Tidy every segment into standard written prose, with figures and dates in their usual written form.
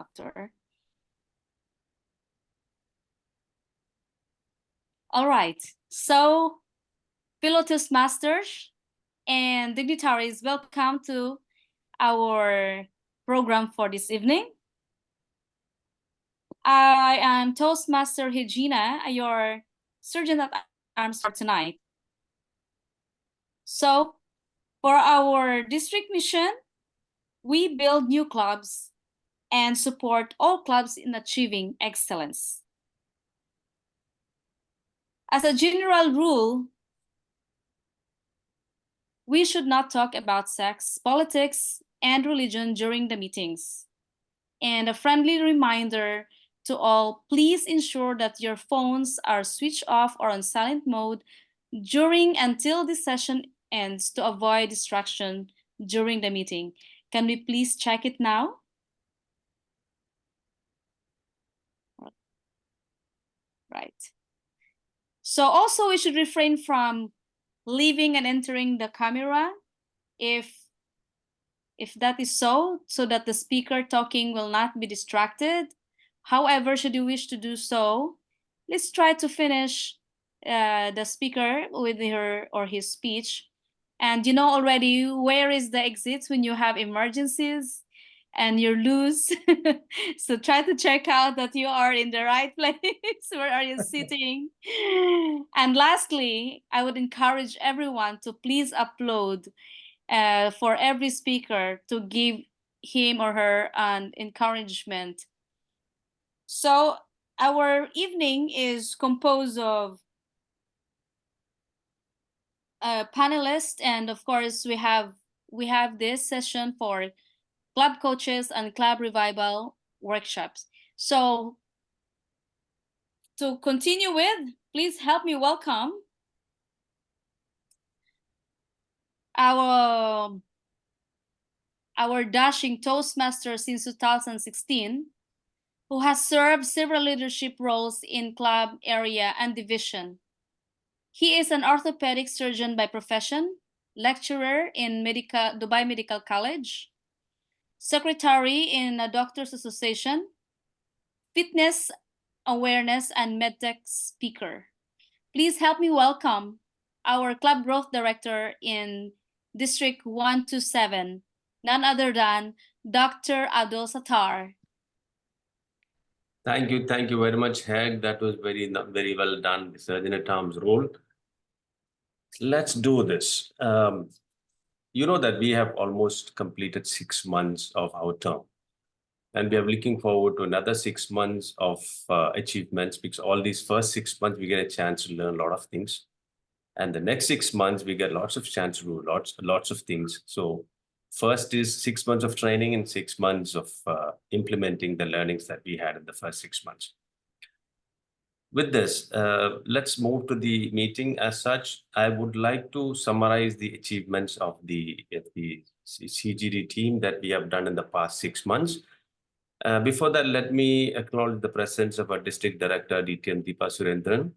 Doctor. All right, so fellow Toastmasters and dignitaries, welcome to our program for this evening. I am Toastmaster Regina, your Sergeant at Arms for tonight. So for our district mission, we build new clubs and support all clubs in achieving excellence. As a general rule, we should not talk about sex, politics, and religion during the meetings. And a friendly reminder to all, please ensure that your phones are switched off or on silent mode during until this session ends to avoid distraction during the meeting. Can we please check it now? Right. So also we should refrain from leaving and entering the camera if that is so that the speaker talking will not be distracted. However, should you wish to do so, let's try to finish the speaker with her or his speech. And you know already where is the exits when you have emergencies and you're loose. So try to check out that you are in the right place. Where are you sitting? And lastly, I would encourage everyone to please upload for every speaker to give him or her an encouragement. So our evening is composed of panelists, and of course we have this session for club coaches and club revival workshops. So to continue with, please help me welcome our dashing Toastmaster since 2016, who has served several leadership roles in club area and division. He is an orthopedic surgeon by profession, lecturer in Dubai Medical College, secretary in a doctors association, fitness awareness and medtech speaker. Please help me welcome our club growth director in District 127, none other than Dr. Abdul Sattar. Thank you very much, Hag. That was very well done, Surgeon at Arms role. Let's do this. You know that we have almost completed 6 months of our term, and we are looking forward to another 6 months of achievements, because all these first 6 months we get a chance to learn a lot of things, and the next 6 months we get lots of chance to do lots of things. So first is 6 months of training and 6 months of implementing the learnings that we had in the first 6 months. With this, let's move to the meeting. As such, I would like to summarize the achievements of the CGD team that we have done in the past 6 months. Before that, let me acknowledge the presence of our District Director, DTM Deepa Surendran.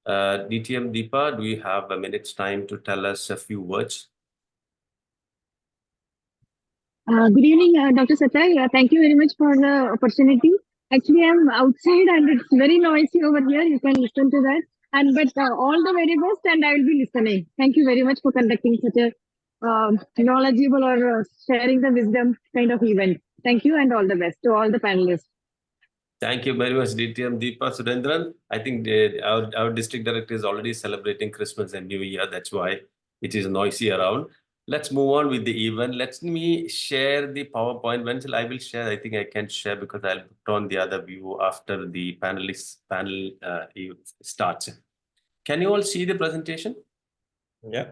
DTM Deepa, do you have a minute's time to tell us a few words? Good evening, Dr. Sattar. Thank you very much for the opportunity. Actually, I'm outside and it's very noisy over here. You can listen to that. But all the very best, and I will be listening. Thank you very much for conducting such a knowledgeable or sharing the wisdom kind of event. Thank you and all the best to all the panelists. Thank you very much, DTM Deepa Surendran. I think our district director is already celebrating Christmas and New Year. That's why it is noisy around. Let's move on with the event. Let me share the PowerPoint. When I will share, I think I can share because I'll put on the other view after the panel starts. Can you all see the presentation? Yeah.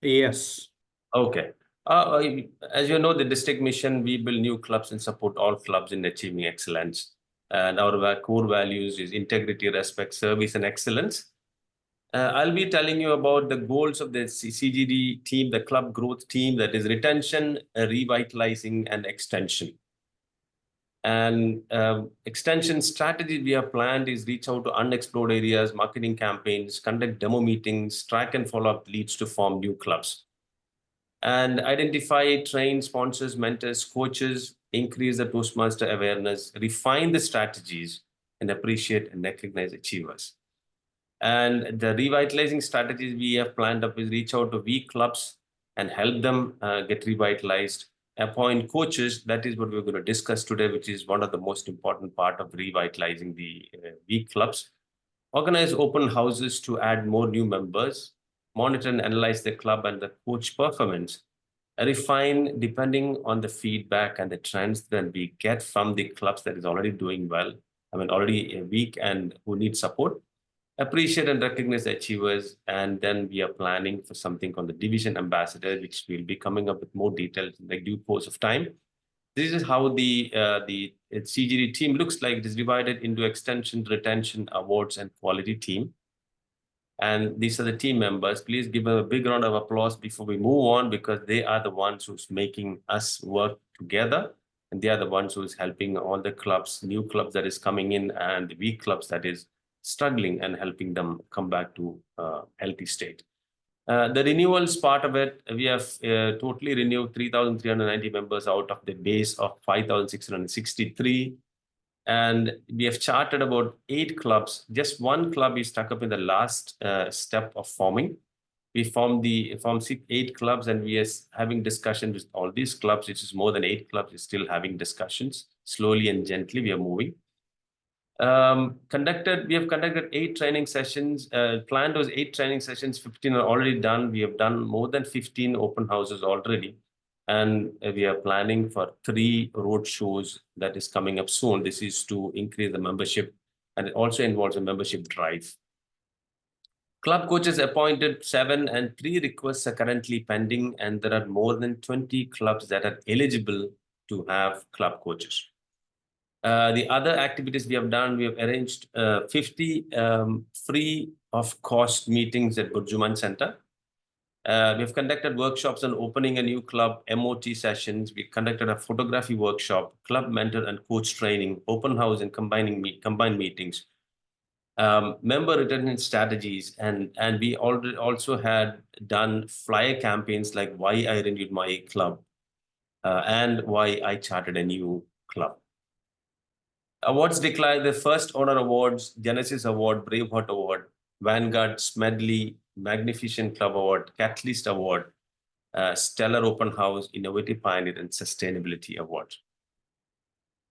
Yes. Okay. As you know, the district mission, we build new clubs and support all clubs in achieving excellence. And our core values is integrity, respect, service, and excellence. I'll be telling you about the goals of the CGD team, the club growth team, that is retention, revitalizing, and extension. And extension strategy we have planned is reach out to unexplored areas, marketing campaigns, conduct demo meetings, track and follow up leads to form new clubs. And identify, train sponsors, mentors, coaches, increase the Toastmaster awareness, refine the strategies, and appreciate and recognize achievers. And the revitalizing strategies we have planned up is reach out to weak clubs and help them get revitalized. Appoint coaches. That is what we're going to discuss today, which is one of the most important part of revitalizing the weak clubs. Organize open houses to add more new members. Monitor and analyze the club and the coach performance. Refine depending on the feedback and the trends that we get from the clubs that is already doing well. I mean, already weak and who need support. Appreciate and recognize the achievers, and then we are planning for something called the division ambassador, which will be coming up with more details in the due course of time. This is how the CGD team looks like. It is divided into extension, retention, awards, and quality team. And these are the team members. Please give them a big round of applause before we move on, because they are the ones who's making us work together. And they are the ones who's helping all the clubs, new clubs that is coming in, and the weak clubs that is struggling, and helping them come back to healthy state. The renewals part of it, we have totally renewed 3,390 members out of the base of 5,663. And we have charted about 8 clubs. Just one club is stuck up in the last step of forming. We formed 8 clubs, and we are having discussions with all these clubs, which is more than 8 clubs, is still having discussions. Slowly and gently, we are moving. We have conducted 8 training sessions. Planned was 8 training sessions, 15 are already done. We have done more than 15 open houses already. And we are planning for 3 road shows that is coming up soon. This is to increase the membership, and it also involves a membership drive. Club coaches appointed 7, and 3 requests are currently pending, and there are more than 20 clubs that are eligible to have club coaches. The other activities we have done, we have arranged 50 free of cost meetings at Burjuman Center. We have conducted workshops on opening a new club, MOT sessions. We conducted a photography workshop, club mentor and coach training, open house and combined meetings, member retention strategies, and we already also had done flyer campaigns like why I renewed my club and why I charted a new club. Awards declared: the first honor awards, Genesis Award, Braveheart Award, Vanguard, Smedley, Magnificent Club Award, Catalyst Award, Stellar Open House, Innovative Pioneer, and Sustainability Award.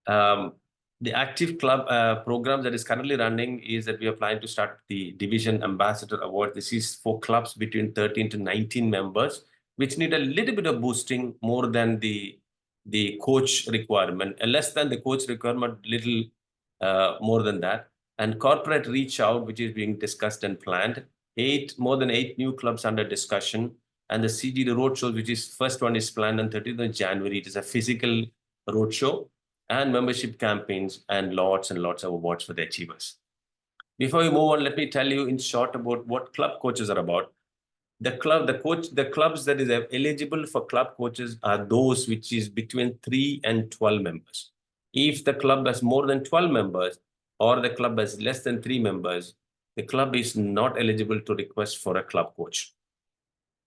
The active club program that is currently running is that we are planning to start the Division Ambassador Award. This is for clubs between 13 to 19 members, which need a little bit of boosting more than the coach requirement, less than the coach requirement, little more than that. And corporate reach out, which is being discussed and planned. More than 8 new clubs under discussion. And the CGD roadshow, which is first one is planned on 30th of January. It is a physical roadshow, and membership campaigns, and lots of awards for the achievers. Before we move on, let me tell you in short about what club coaches are about. The clubs that is eligible for club coaches are those which is between 3 and 12 members. If the club has more than 12 members, or the club has less than 3 members, the club is not eligible to request for a club coach.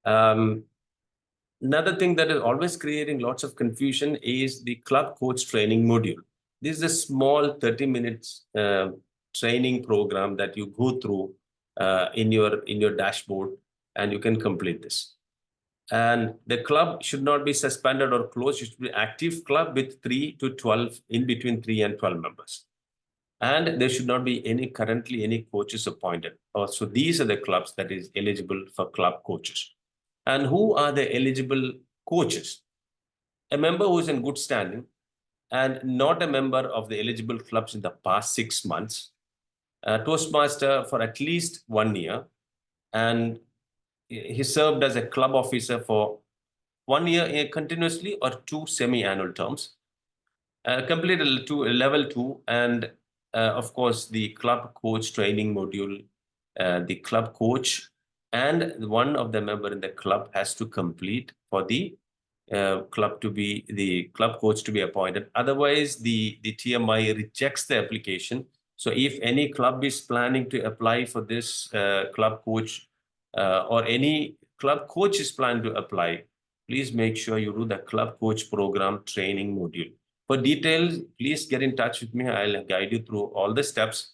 Another thing that is always creating lots of confusion is the club coach training module. This is a small 30 minutes training program that you go through in your dashboard, and you can complete this. And the club should not be suspended or closed. It should be an active club with 3 to 12, in between 3 and 12 members. And there should not be currently any coaches appointed. So these are the clubs that is eligible for club coaches. And who are the eligible coaches? A member who is in good standing and not a member of the eligible clubs in the past 6 months, a Toastmaster for at least 1 year, and he served as a club officer for 1 year continuously or 2 semi-annual terms, completed level 2, and of course the club coach training module. The club coach and one of the member in the club has to complete for the club coach to be appointed. Otherwise, the TMI rejects the application. So if any club is planning to apply for this club coach, or any club coach is planning to apply, please make sure you do the club coach program training module. For details, please get in touch with me. I'll guide you through all the steps.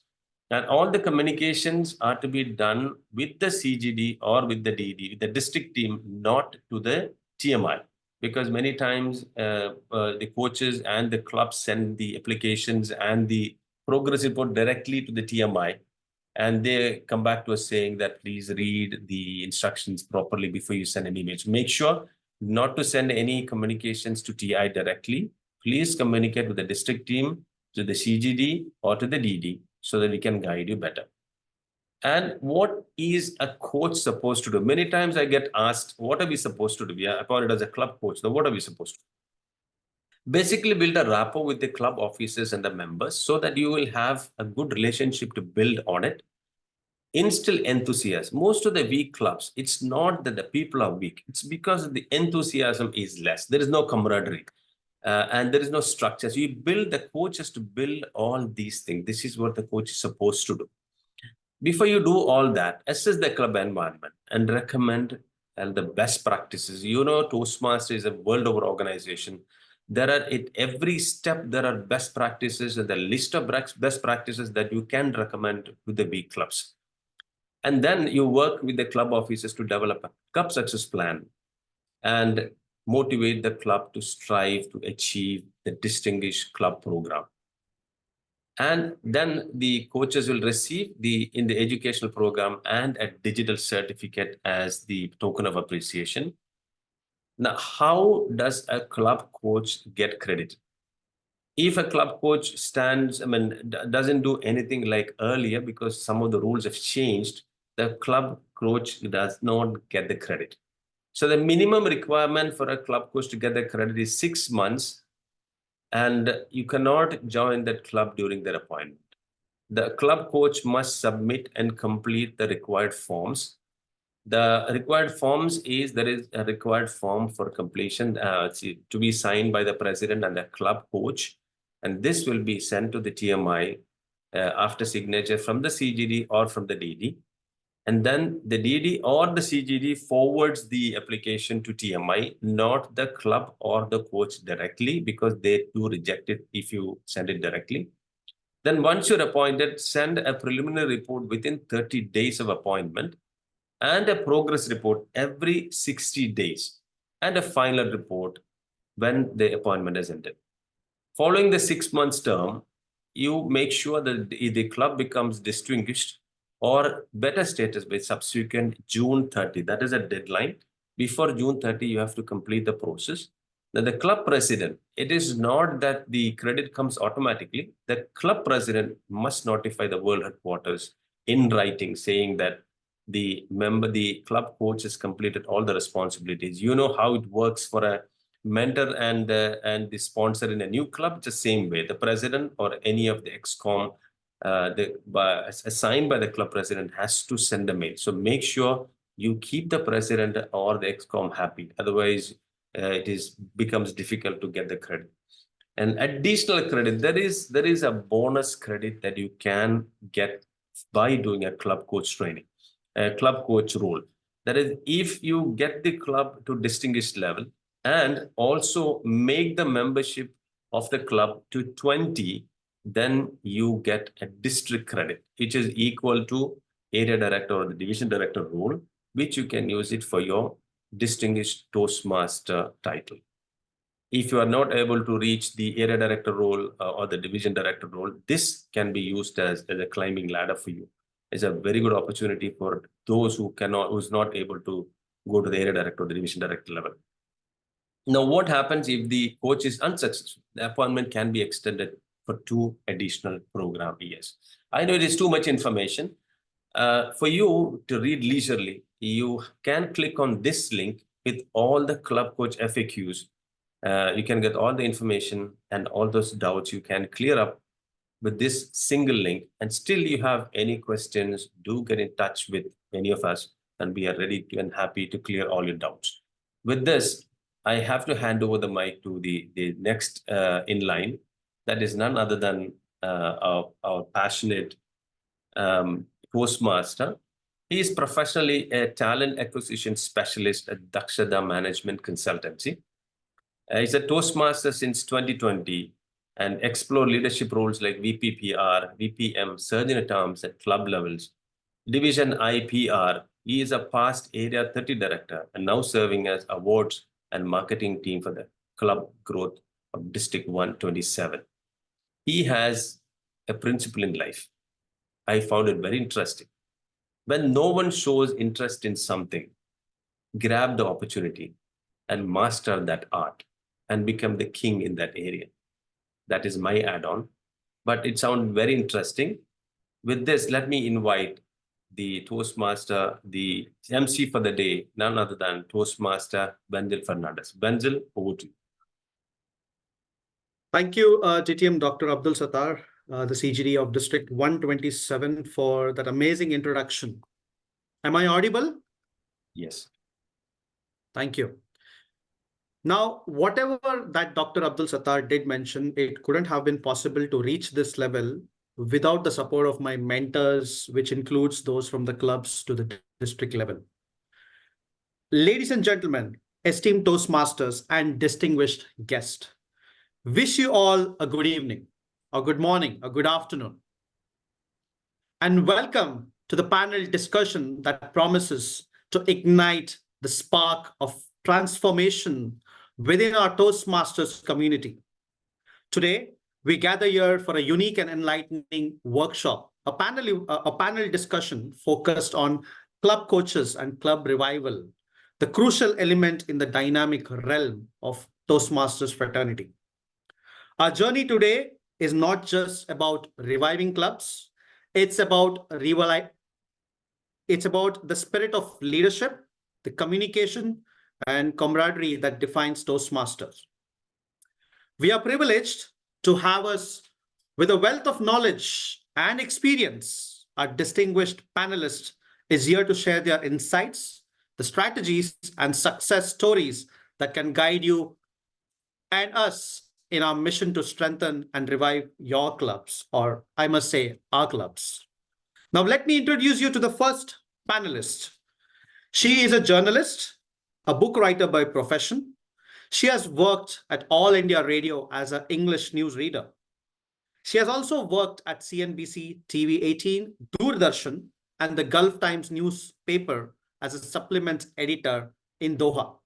And all the communications are to be done with the CGD or with the DD, with the district team, not to the TMI. Because many times the coaches and the clubs send the applications and the progress report directly to the TMI. And they come back to us saying that please read the instructions properly before you send an email. So make sure not to send any communications to TI directly. Please communicate with the district team, to the CGD or to the DD so that we can guide you better. And what is a coach supposed to do? Many times I get asked, what are we supposed to do? We are appointed as a club coach. Now, what are we supposed to do? Basically, build a rapport with the club officers and the members so that you will have a good relationship to build on it. Instill enthusiasm. Most of the weak clubs, it's not that the people are weak. It's because the enthusiasm is less. There is no camaraderie. And there is no structure. So you build the coaches to build all these things. This is what the coach is supposed to do. Before you do all that, assess the club environment and recommend the best practices. You know, Toastmasters is a world over organization. There are at every step, there are best practices and the list of best practices that you can recommend with the weak clubs. And then you work with the club officers to develop a club success plan and motivate the club to strive to achieve the distinguished club program. And then the coaches will receive in the educational program and a digital certificate as the token of appreciation. Now, how does a club coach get credit? If a club coach doesn't do anything like earlier because some of the rules have changed, the club coach does not get the credit. So the minimum requirement for a club coach to get the credit is 6 months, and you cannot join that club during their appointment. The club coach must submit and complete the required forms. The required forms there is a required form for completion to be signed by the president and the club coach, and this will be sent to the TMI after signature from the CGD or from the DD. And then the DD or the CGD forwards the application to TMI, not the club or the coach directly, because they do reject it if you send it directly. Then once you're appointed, send a preliminary report within 30 days of appointment and a progress report every 60 days and a final report when the appointment is ended. Following the 6 months term, you make sure that the club becomes distinguished or better status by subsequent June 30. That is a deadline. Before June 30, you have to complete the process. Now, the club president, it is not that the credit comes automatically. The club president must notify the world headquarters in writing saying that the club coach has completed all the responsibilities. You know how it works for a mentor and the sponsor in a new club. It's the same way. The president or any of the ExCom assigned by the club president has to send a mail. So make sure you keep the president or the ExCom happy. Otherwise, it becomes difficult to get the credit. And additional credit, there is a bonus credit that you can get by doing a club coach training, a club coach role. That is, if you get the club to distinguished level and also make the membership of the club to 20, then you get a district credit, which is equal to area director or the division director role, which you can use it for your distinguished Toastmaster title. If you are not able to reach the area director role or the division director role, this can be used as a climbing ladder for you. It's a very good opportunity for those who's not able to go to the area director or the division director level. Now, what happens if the coach is unsuccessful? The appointment can be extended for 2 additional program years. I know it is too much information. For you to read leisurely, you can click on this link with all the club coach FAQs. You can get all the information and all those doubts you can clear up with this single link. And still you have any questions, do get in touch with any of us and we are ready to and happy to clear all your doubts. With this, I have to hand over the mic to the next in line. That is none other than our passionate Toastmaster. He is professionally a talent acquisition specialist at Dakshata Management Consultancy. He's a Toastmaster since 2020 and explore leadership roles like VPPR, VPM, Surgeon at Arms at club levels. Division IPR, he is a past Area 30 director and now serving as awards and marketing team for the club growth of District 127. He has a principle in life. I found it very interesting. When no one shows interest in something, grab the opportunity and master that art and become the king in that area. That is my add-on, but it sounds very interesting. With this, let me invite the Toastmaster, the MC for the day, none other than Toastmaster Benjil Fernandez. Benjil, over to you. Thank you, TTM Dr. Abdul Sattar, the CGD of District 127, for that amazing introduction. Am I audible? Yes. Thank you. Now, whatever that Dr. Abdul Sattar did mention, it couldn't have been possible to reach this level without the support of my mentors, which includes those from the clubs to the district level. Ladies and gentlemen, esteemed Toastmasters and distinguished guests, wish you all a good evening, a good morning, a good afternoon, and welcome to the panel discussion that promises to ignite the spark of transformation within our Toastmasters community. Today, we gather here for a unique and enlightening workshop, a panel discussion focused on club coaches and club revival, the crucial element in the dynamic realm of Toastmasters fraternity. Our journey today is not just about reviving clubs, it's about the spirit of leadership, the communication, and camaraderie that defines Toastmasters. We are privileged to have us with a wealth of knowledge and experience. Our distinguished panelist is here to share their insights, the strategies, and success stories that can guide you and us in our mission to strengthen and revive your clubs, or I must say, our clubs. Now, let me introduce you to the first panelist. She is a journalist, a book writer by profession. She has worked at All India Radio as an English news reader. She has also worked at CNBC, TV 18, Doordarshan, and the Gulf Times newspaper as a supplement editor in Doha.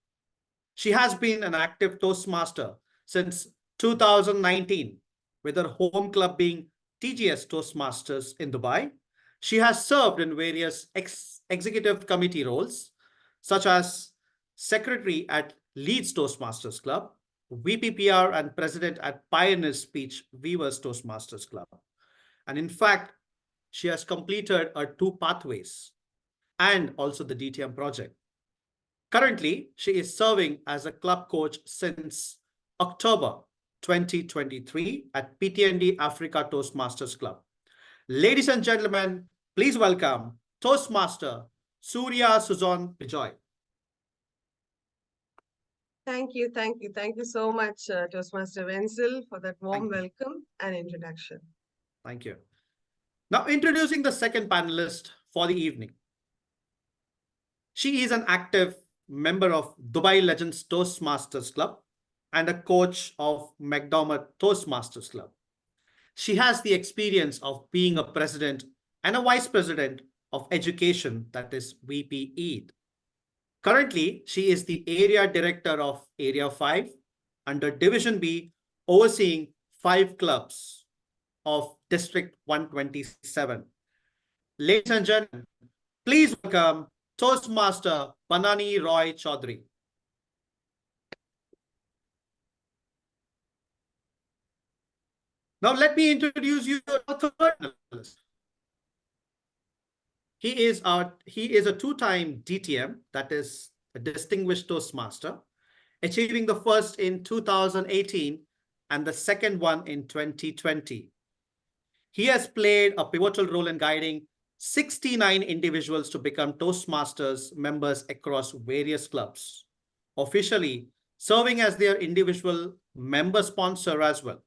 She has been an active Toastmaster since 2019, with her home club being TGS Toastmasters in Dubai. She has served in various executive committee roles, such as secretary at Leeds Toastmasters Club, VPPR and president at Pioneer Speech Weavers Toastmasters Club. And in fact, she has completed her 2 pathways and also the DTM project. Currently, she is serving as a club coach since October 2023 at PTND Africa Toastmasters Club. Ladies and gentlemen, please welcome Toastmaster Surya Suzon Bijoy. Thank you so much, Toastmaster Wenzel, for that warm welcome and introduction. Thank you. Now, introducing the second panelist for the evening. She is an active member of Dubai Legends Toastmasters Club and a coach of McDermott Toastmasters Club. She has the experience of being a president and a vice president of education, that is VPE. Currently, she is the area director of Area 5 under Division B, overseeing 5 clubs of District 127. Ladies and gentlemen, please welcome Toastmaster Banani Roy Chaudhary. Now, let me introduce you to our third panelist. He is a 2-time DTM, that is a distinguished Toastmaster, achieving the first in 2018 and the second one in 2020. He has played a pivotal role in guiding 69 individuals to become Toastmasters members across various clubs, officially serving as their individual member sponsor as well.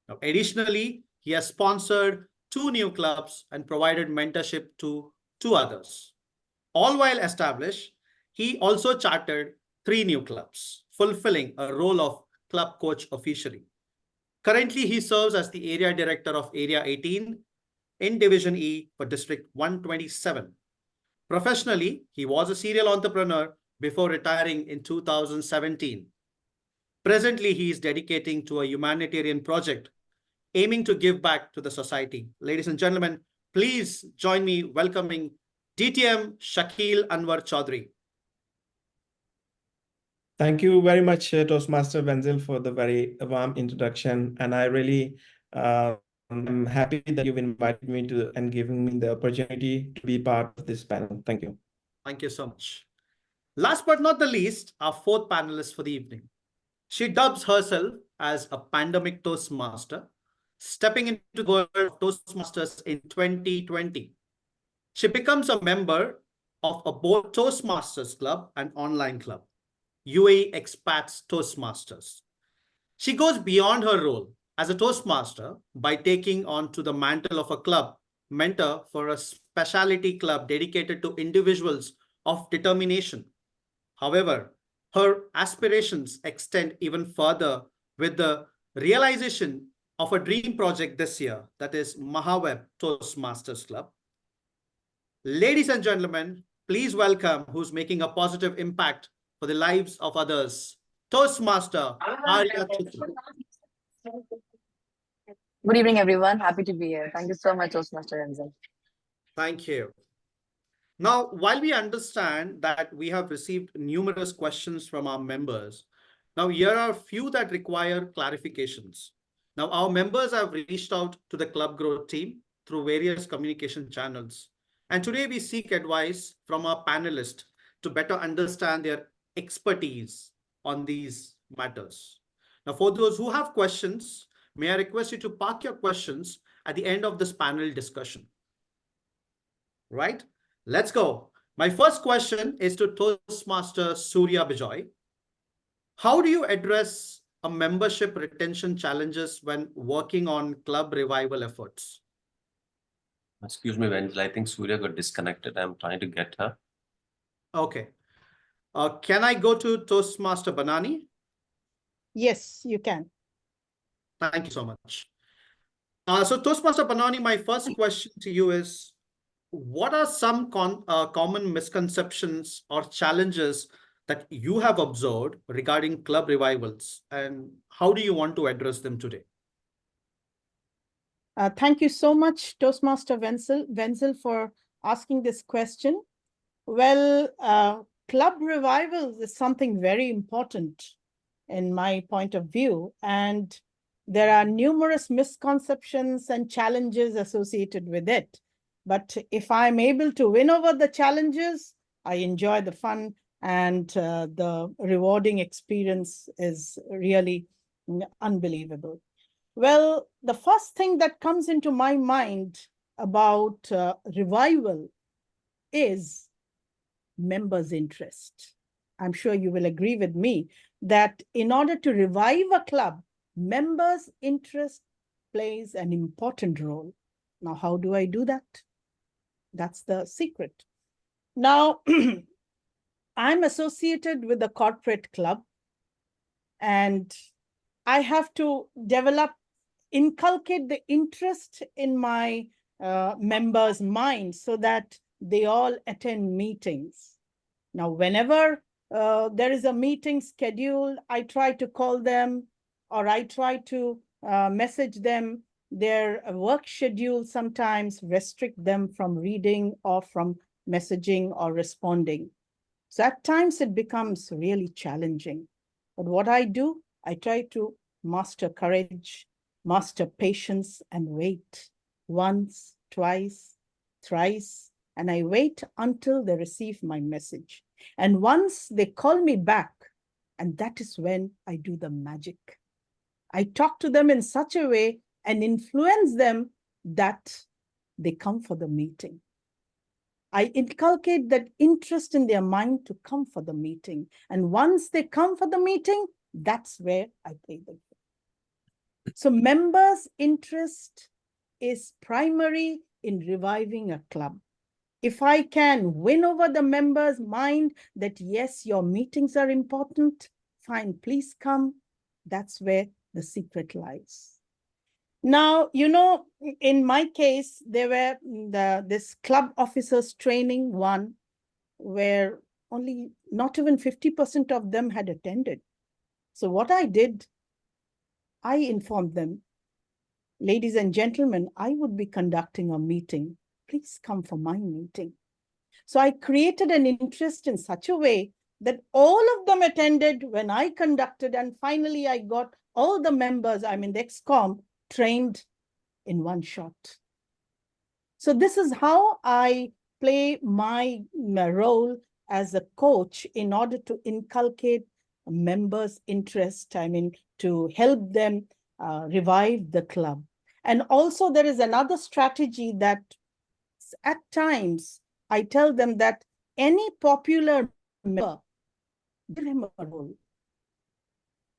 Now, additionally, he has sponsored 2 new clubs and provided mentorship to 2 others. All while established, he also chartered 3 new clubs, fulfilling a role of club coach officially. Currently, he serves as the Area Director of Area 18 in Division E for District 127. Professionally, he was a serial entrepreneur before retiring in 2017. Presently, he is dedicating to a humanitarian project aiming to give back to the society. Ladies and gentlemen, please join me welcoming DTM Shakil Anwar Chaudhary. Thank you very much, Toastmaster Wenzel, for the very warm introduction. And I really am happy that you've invited me to and giving me the opportunity to be part of this panel. Thank you. Thank you so much. Last but not the least, our fourth panelist for the evening. She dubs herself as a pandemic Toastmaster, stepping into the world of Toastmasters in 2020. She becomes a member of a both Toastmasters Club and online club, UAE Expats Toastmasters. She goes beyond her role as a Toastmaster by taking on to the mantle of a club mentor for a specialty club dedicated to individuals of determination. However, her aspirations extend even further with the realization of a dream project this year, that is Mahaweb Toastmasters Club. Ladies and gentlemen, please welcome who's making a positive impact for the lives of others, Toastmaster Arya Chitru. Good evening, everyone. Happy to be here. Thank you so much, Toastmaster Enzo. Thank you. Now, while we understand that we have received numerous questions from our members, now here are a few that require clarifications. Now, our members have reached out to the Club Growth team through various communication channels. And today we seek advice from our panelists to better understand their expertise on these matters. Now, for those who have questions, may I request you to park your questions at the end of this panel discussion. Right? Let's go. My first question is to Toastmaster Surya Bijoy. How do you address a membership retention challenges when working on club revival efforts? Excuse me, Wenzel, I think Surya got disconnected. I'm trying to get her. Okay. Can I go to Toastmaster Banani? Yes, you can. Thank you so much. So Toastmaster Banani, my first question to you is, what are some common misconceptions or challenges that you have observed regarding club revivals, and how do you want to address them today? Thank you so much, Toastmaster Wenzel, for asking this question. Well, club revivals is something very important in my point of view, and there are numerous misconceptions and challenges associated with it. But if I'm able to win over the challenges, I enjoy the fun, and the rewarding experience is really unbelievable. Well, the first thing that comes into my mind about revival is members' interest. I'm sure you will agree with me that in order to revive a club, members' interest plays an important role. Now, how do I do that? That's the secret. Now, I'm associated with a corporate club, and I have to inculcate the interest in my members' minds so that they all attend meetings. Now, whenever there is a meeting scheduled, I try to call them, or I try to message them. Their work schedule sometimes restrict them from reading or from messaging or responding. So at times it becomes really challenging. But what I do, I try to master courage, master patience, and wait once, twice, thrice, and I wait until they receive my message. And once they call me back, and that is when I do the magic. I talk to them in such a way and influence them that they come for the meeting. I inculcate that interest in their mind to come for the meeting. And once they come for the meeting, that's where I pay them. So members' interest is primary in reviving a club. If I can win over the members' mind that, yes, your meetings are important, fine, please come. That's where the secret lies. Now, in my case, there were this club officers training one where only not even 50% of them had attended. So what I did, I informed them, ladies and gentlemen, I would be conducting a meeting. Please come for my meeting. So I created an interest in such a way that all of them attended when I conducted, and finally I got all the members, the ExCom, trained in one shot. So this is how I play my role as a coach in order to inculcate members' interest, to help them revive the club. And also there is another strategy that at times I tell them that any popular member, give him a role.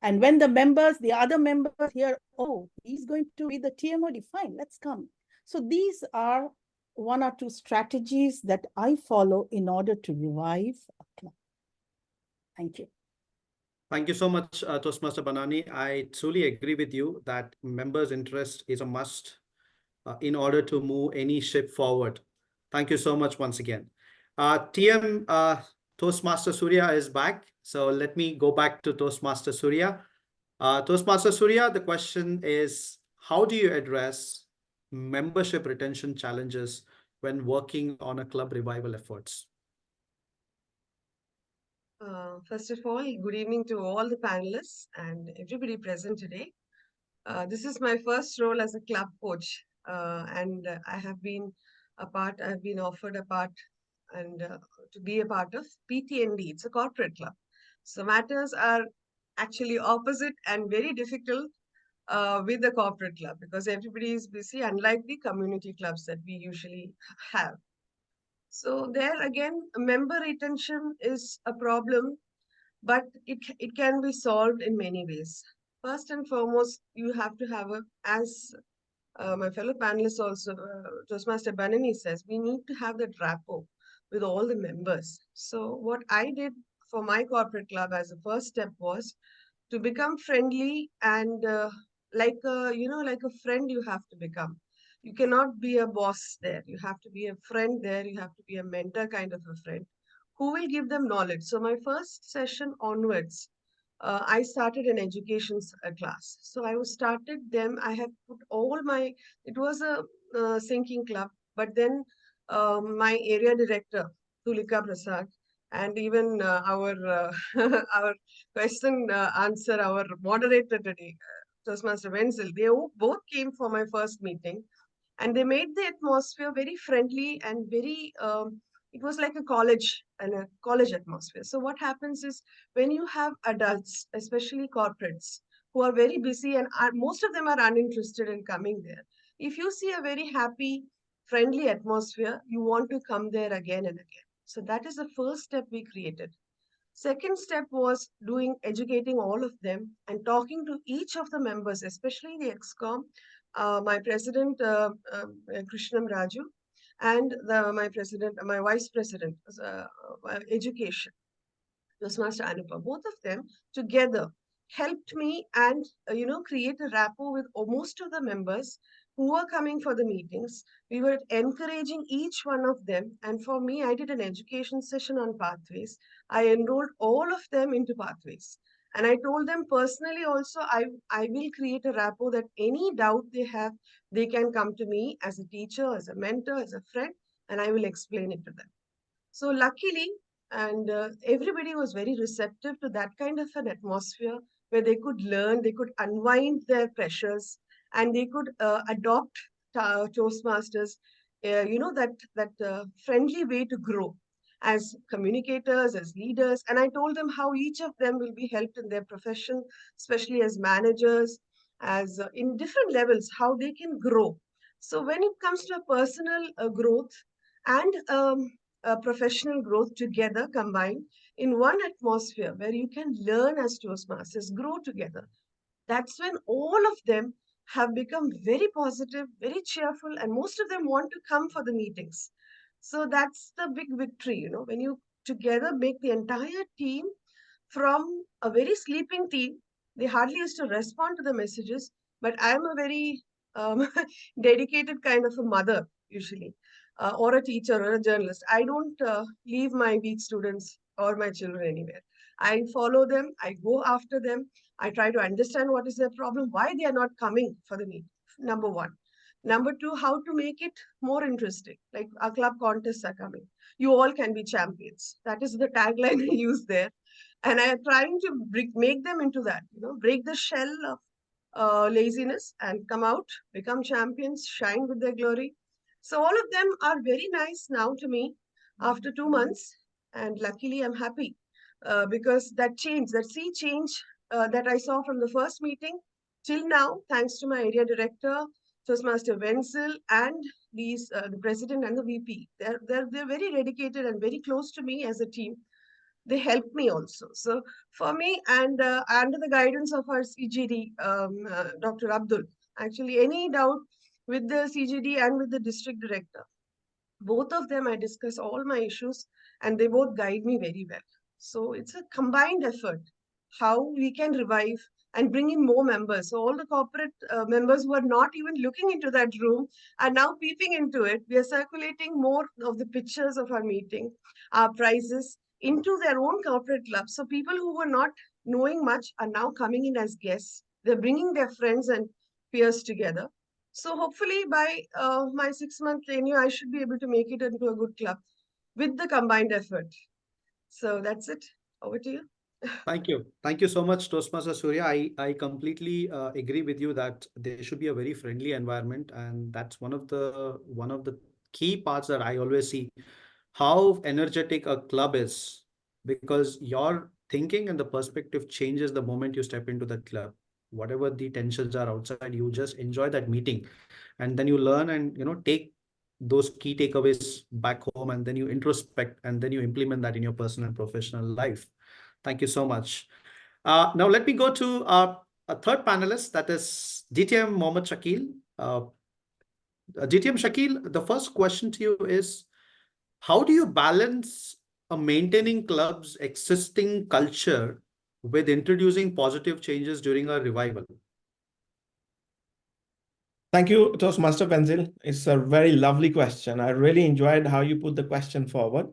And when the other members hear, oh, he's going to be the TMOD, fine, let's come. So these are one or two strategies that I follow in order to revive a club. Thank you. Thank you so much, Toastmaster Banani. I truly agree with you that members' interest is a must in order to move any ship forward. Thank you so much once again. TM Toastmaster Surya is back. So let me go back to Toastmaster Surya. Toastmaster Surya, the question is, how do you address membership retention challenges when working on a club revival efforts? First of all, good evening to all the panelists and everybody present today. This is my first role as a club coach, and I've been offered a part and to be a part of PTND. It's a corporate club. So matters are actually opposite and very difficult with the corporate club because everybody is busy, unlike the community clubs that we usually have. So there again, member retention is a problem, but it can be solved in many ways. First and foremost, you have to have as my fellow panelists also, Toastmaster Banani says, we need to have that rapport with all the members. So what I did for my corporate club as a first step was to become friendly and like a friend you have to become. You cannot be a boss there. You have to be a friend there. You have to be a mentor kind of a friend who will give them knowledge. So my first session onwards, I started an education class. So I started them. I have put all my, it was a singing club, but then my area director, Tulika Prasad, and even our our question answer, our moderator today, Toastmaster Wenzel, they both came for my first meeting, and they made the atmosphere very friendly and very. It was like a college and a college atmosphere. So what happens is when you have adults, especially corporates, who are very busy and most of them are uninterested in coming there. If you see a very happy, friendly atmosphere, you want to come there again and again. So that is the first step we created. Second step was educating all of them and talking to each of the members, especially the ExCom, my president, Krishnam Raju, and my vice president, education, Toastmaster Anupa. Both of them together helped me and, create a rapport with most of the members who were coming for the meetings. We were encouraging each one of them. And for me, I did an education session on pathways. I enrolled all of them into pathways. And I told them personally also, I will create a rapport that any doubt they have, they can come to me as a teacher, as a mentor, as a friend, and I will explain it to them. So luckily, and everybody was very receptive to that kind of an atmosphere where they could learn, they could unwind their pressures, and they could adopt Toastmasters, that friendly way to grow as communicators, as leaders. And I told them how each of them will be helped in their profession, especially as managers, as in different levels, how they can grow. So when it comes to a personal growth and professional growth together combined in one atmosphere where you can learn as Toastmasters, grow together. That's when all of them have become very positive, very cheerful, and most of them want to come for the meetings. So that's the big victory, when you together make the entire team from a very sleeping team. They hardly used to respond to the messages, but I'm a very dedicated kind of a mother usually, or a teacher or a journalist. I don't leave my weak students or my children anywhere. I follow them, I go after them, I try to understand what is their problem, why they are not coming for the meet. Number one. Number two, how to make it more interesting. Like our club contests are coming. You all can be champions. That is the tagline I use there. And I am trying to make them into that, break the shell of laziness and come out, become champions, shine with their glory. So all of them are very nice now to me after 2 months. And luckily, I'm happy because that change, that sea change that I saw from the first meeting till now, thanks to my area director, Toastmaster Wenzel, and the president and the VP, they're very dedicated and very close to me as a team. They help me also. So for me, and under the guidance of our CGD, Dr. Abdul, actually any doubt with the CGD and with the district director, both of them, I discuss all my issues and they both guide me very well. So it's a combined effort, how we can revive and bring in more members. So all the corporate members who are not even looking into that room are now peeping into it. We are circulating more of the pictures of our meeting, our prizes into their own corporate clubs. So people who were not knowing much are now coming in as guests. They're bringing their friends and peers together. So hopefully by my 6-month tenure, I should be able to make it into a good club with the combined effort. So that's it. Over to you. Thank you. Thank you so much, Toastmaster Surya. I completely agree with you that there should be a very friendly environment, and that's one of the key parts that I always see how energetic a club is, because your thinking and the perspective changes the moment you step into the club. Whatever the tensions are outside, you just enjoy that meeting, and then you learn and take those key takeaways back home, and then you introspect, and then you implement that in your personal and professional life. Thank you so much. Now let me go to a third panelist, that is DTM Mohammed Shakil. DTM Shakil, the first question to you is, how do you balance maintaining club's existing culture with introducing positive changes during a revival? Thank you, Toastmaster Wenzel. It's a very lovely question. I really enjoyed how you put the question forward.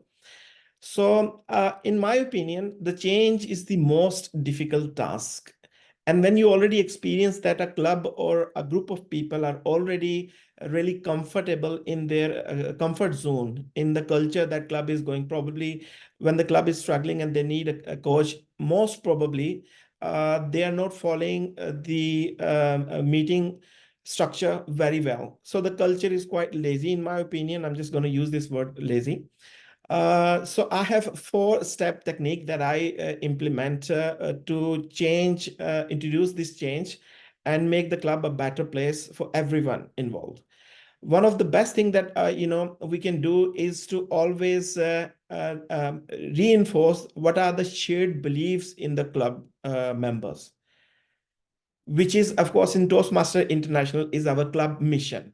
So in my opinion, the change is the most difficult task. And when you already experience that a club or a group of people are already really comfortable in their comfort zone, in the culture that club is going, probably when the club is struggling and they need a coach, most probably they are not following the meeting structure very well. So the culture is quite lazy, in my opinion. I'm just going to use this word, lazy. So I have 4-step technique that I implement to introduce this change and make the club a better place for everyone involved. One of the best thing that we can do is to always reinforce what are the shared beliefs in the club members, which is, of course, in Toastmaster International is our club mission.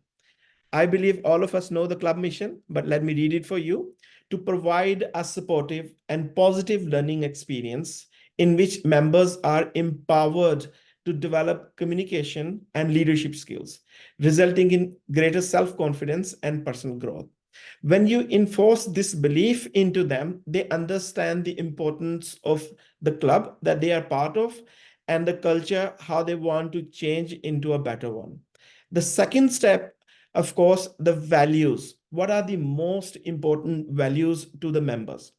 I believe all of us know the club mission, but let me read it for you. To provide a supportive and positive learning experience in which members are empowered to develop communication and leadership skills, resulting in greater self-confidence and personal growth. When you enforce this belief into them, they understand the importance of the club that they are part of and the culture, how they want to change into a better one. The second step, of course, the values. What are the most important values to the members?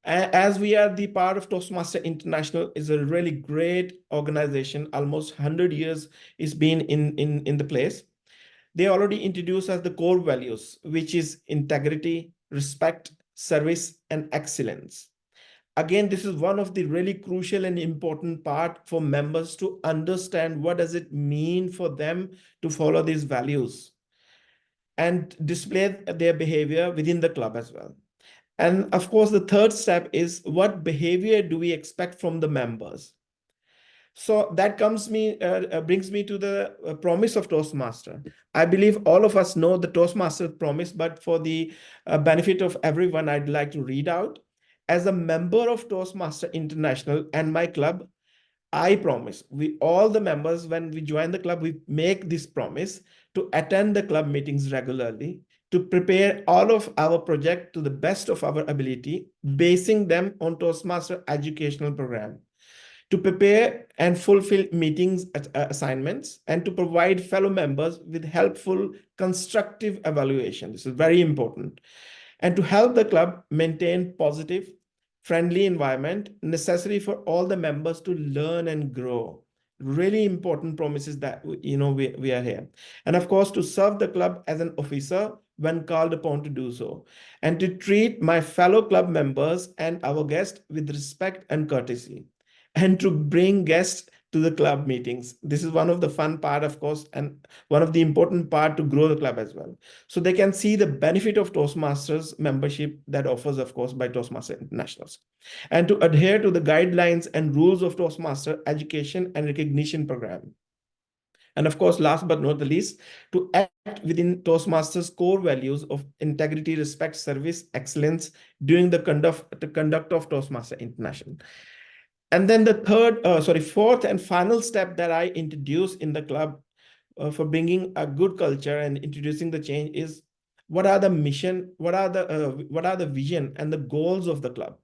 As we are the part of Toastmaster International, is a really great organization, almost 100 years it's been in the place. They already introduced us the core values, which is integrity, respect, service, and excellence. Again, this is one of the really crucial and important part for members to understand what does it mean for them to follow these values and display their behavior within the club as well. And of course, the third step is what behavior do we expect from the members? So that brings me to the promise of Toastmaster. I believe all of us know the Toastmaster promise, but for the benefit of everyone, I'd like to read out. As a member of Toastmaster International and my club, I promise, we all the members, when we join the club, we make this promise to attend the club meetings regularly, to prepare all of our project to the best of our ability, basing them on Toastmaster educational program, to prepare and fulfill meetings assignments, and to provide fellow members with helpful, constructive evaluation. This is very important. And to help the club maintain positive, friendly environment necessary for all the members to learn and grow. Really important promises that we are here. And of course, to serve the club as an officer when called upon to do so, and to treat my fellow club members and our guests with respect and courtesy, and to bring guests to the club meetings. This is one of the fun part, of course, and one of the important part to grow the club as well. So they can see the benefit of Toastmasters membership that offers, of course, by Toastmaster Internationals, and to adhere to the guidelines and rules of Toastmaster education and recognition program. And of course, last but not the least, to act within Toastmasters' core values of integrity, respect, service, excellence during the conduct of Toastmaster International. And then the fourth and final step that I introduce in the club for bringing a good culture and introducing the change is, what are the mission, what are the vision and the goals of the club.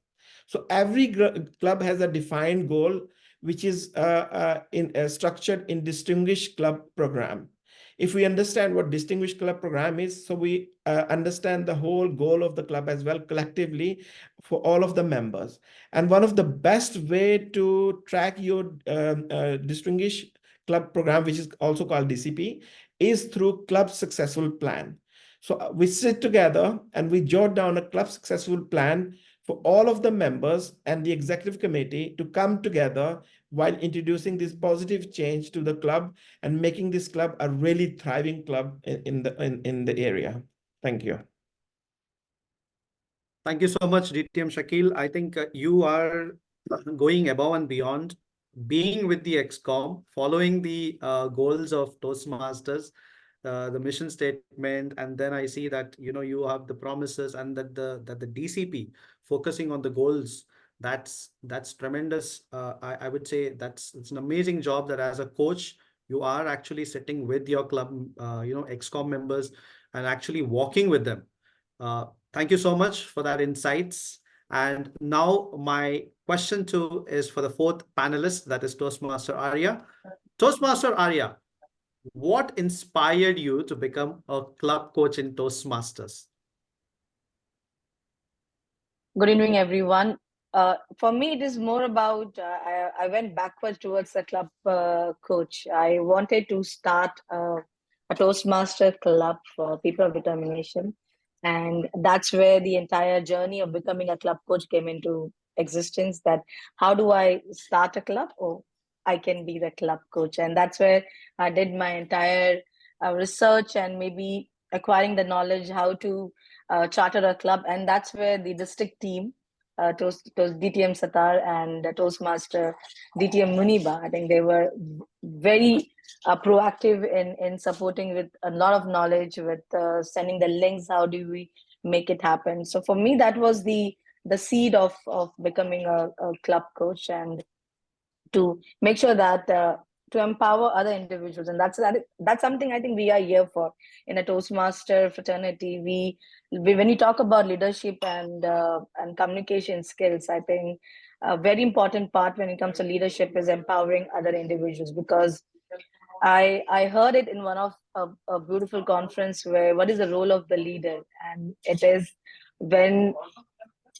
So every club has a defined goal, which is structured in distinguished club program. If we understand what distinguished club program is, so we understand the whole goal of the club as well collectively for all of the members. And one of the best way to track your distinguished club program, which is also called DCP, is through club successful plan. So we sit together and we jot down a club successful plan for all of the members and the executive committee to come together while introducing this positive change to the club and making this club a really thriving club in the area. Thank you. Thank you so much, DTM Shakil. I think you are going above and beyond, being with the XCOM, following the goals of Toastmasters, the mission statement, and then I see that you have the promises, and that the DCP focusing on the goals. That's tremendous. I would say it's an amazing job that as a coach you are actually sitting with your club, XCOM members, and actually walking with them. Thank you so much for that insights. And now my question too is for the fourth panelist, that is Toastmaster Arya. Toastmaster Arya, what inspired you to become a club coach in Toastmasters? Good evening, everyone. For me, it is more about, I went backwards towards the club coach. I wanted to start a Toastmaster club for people of determination. And that's where the entire journey of becoming a club coach came into existence, that how do I start a club? Oh, I can be the club coach. And that's where I did my entire research and maybe acquiring the knowledge how to charter a club. And that's where the district team, DTM Satar and Toastmaster DTM Muniba, I think they were very proactive in supporting with a lot of knowledge, with sending the links, how do we make it happen. So for me, that was the seed of becoming a club coach, and to make sure that to empower other individuals. And that's something I think we are here for in a Toastmaster fraternity. We when you talk about leadership and communication skills, I think a very important part when it comes to leadership is empowering other individuals, because I heard it in one of a beautiful conference where what is the role of the leader, and it is when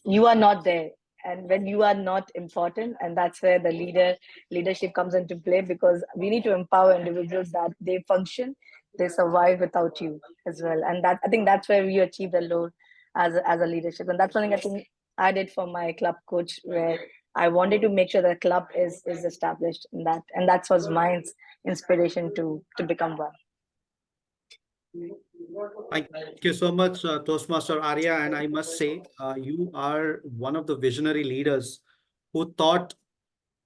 you are not there and when you are not important, and that's where the leadership comes into play, because we need to empower individuals that they function, they survive without you as well. And that I think that's where we achieve the load as a leadership. And that's something I think I did for my club coach, where I wanted to make sure the club is established in that, and that was my inspiration to become one. Thank you so much, Toastmaster Arya. And I must say, you are one of the visionary leaders who thought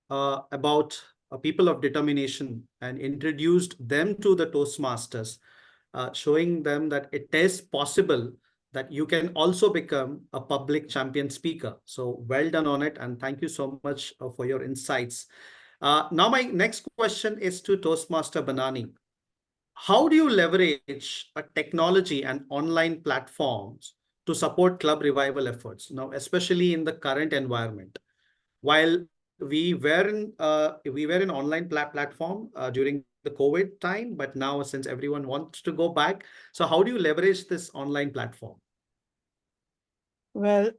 about people of determination and introduced them to the Toastmasters, showing them that it is possible that you can also become a public champion speaker. So well done on it. And thank you so much for your insights. Now, my next question is to Toastmaster Banani. How do you leverage a technology and online platforms to support club revival efforts now, especially in the current environment? While we were in online platform during the COVID time, but now since everyone wants to go back, so how do you leverage this online platform? Well,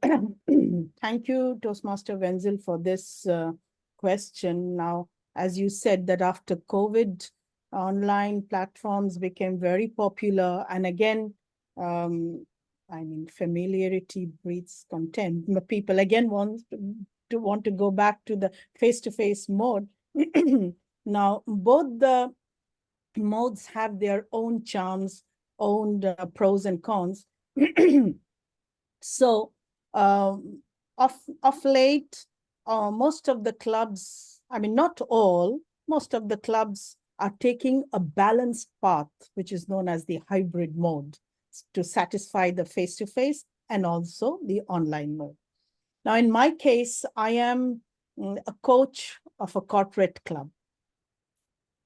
thank you, Toastmaster Wenzel, for this question. Now, as you said, that after COVID, online platforms became very popular. And again, I mean, familiarity breeds contempt. People again want to go back to the face-to-face mode. Now, both the modes have their own charms, own pros and cons. So of late, most of the clubs, I mean, not all, most of the clubs are taking a balanced path, which is known as the hybrid mode, to satisfy the face-to-face and also the online mode. Now, in my case, I am a coach of a corporate club.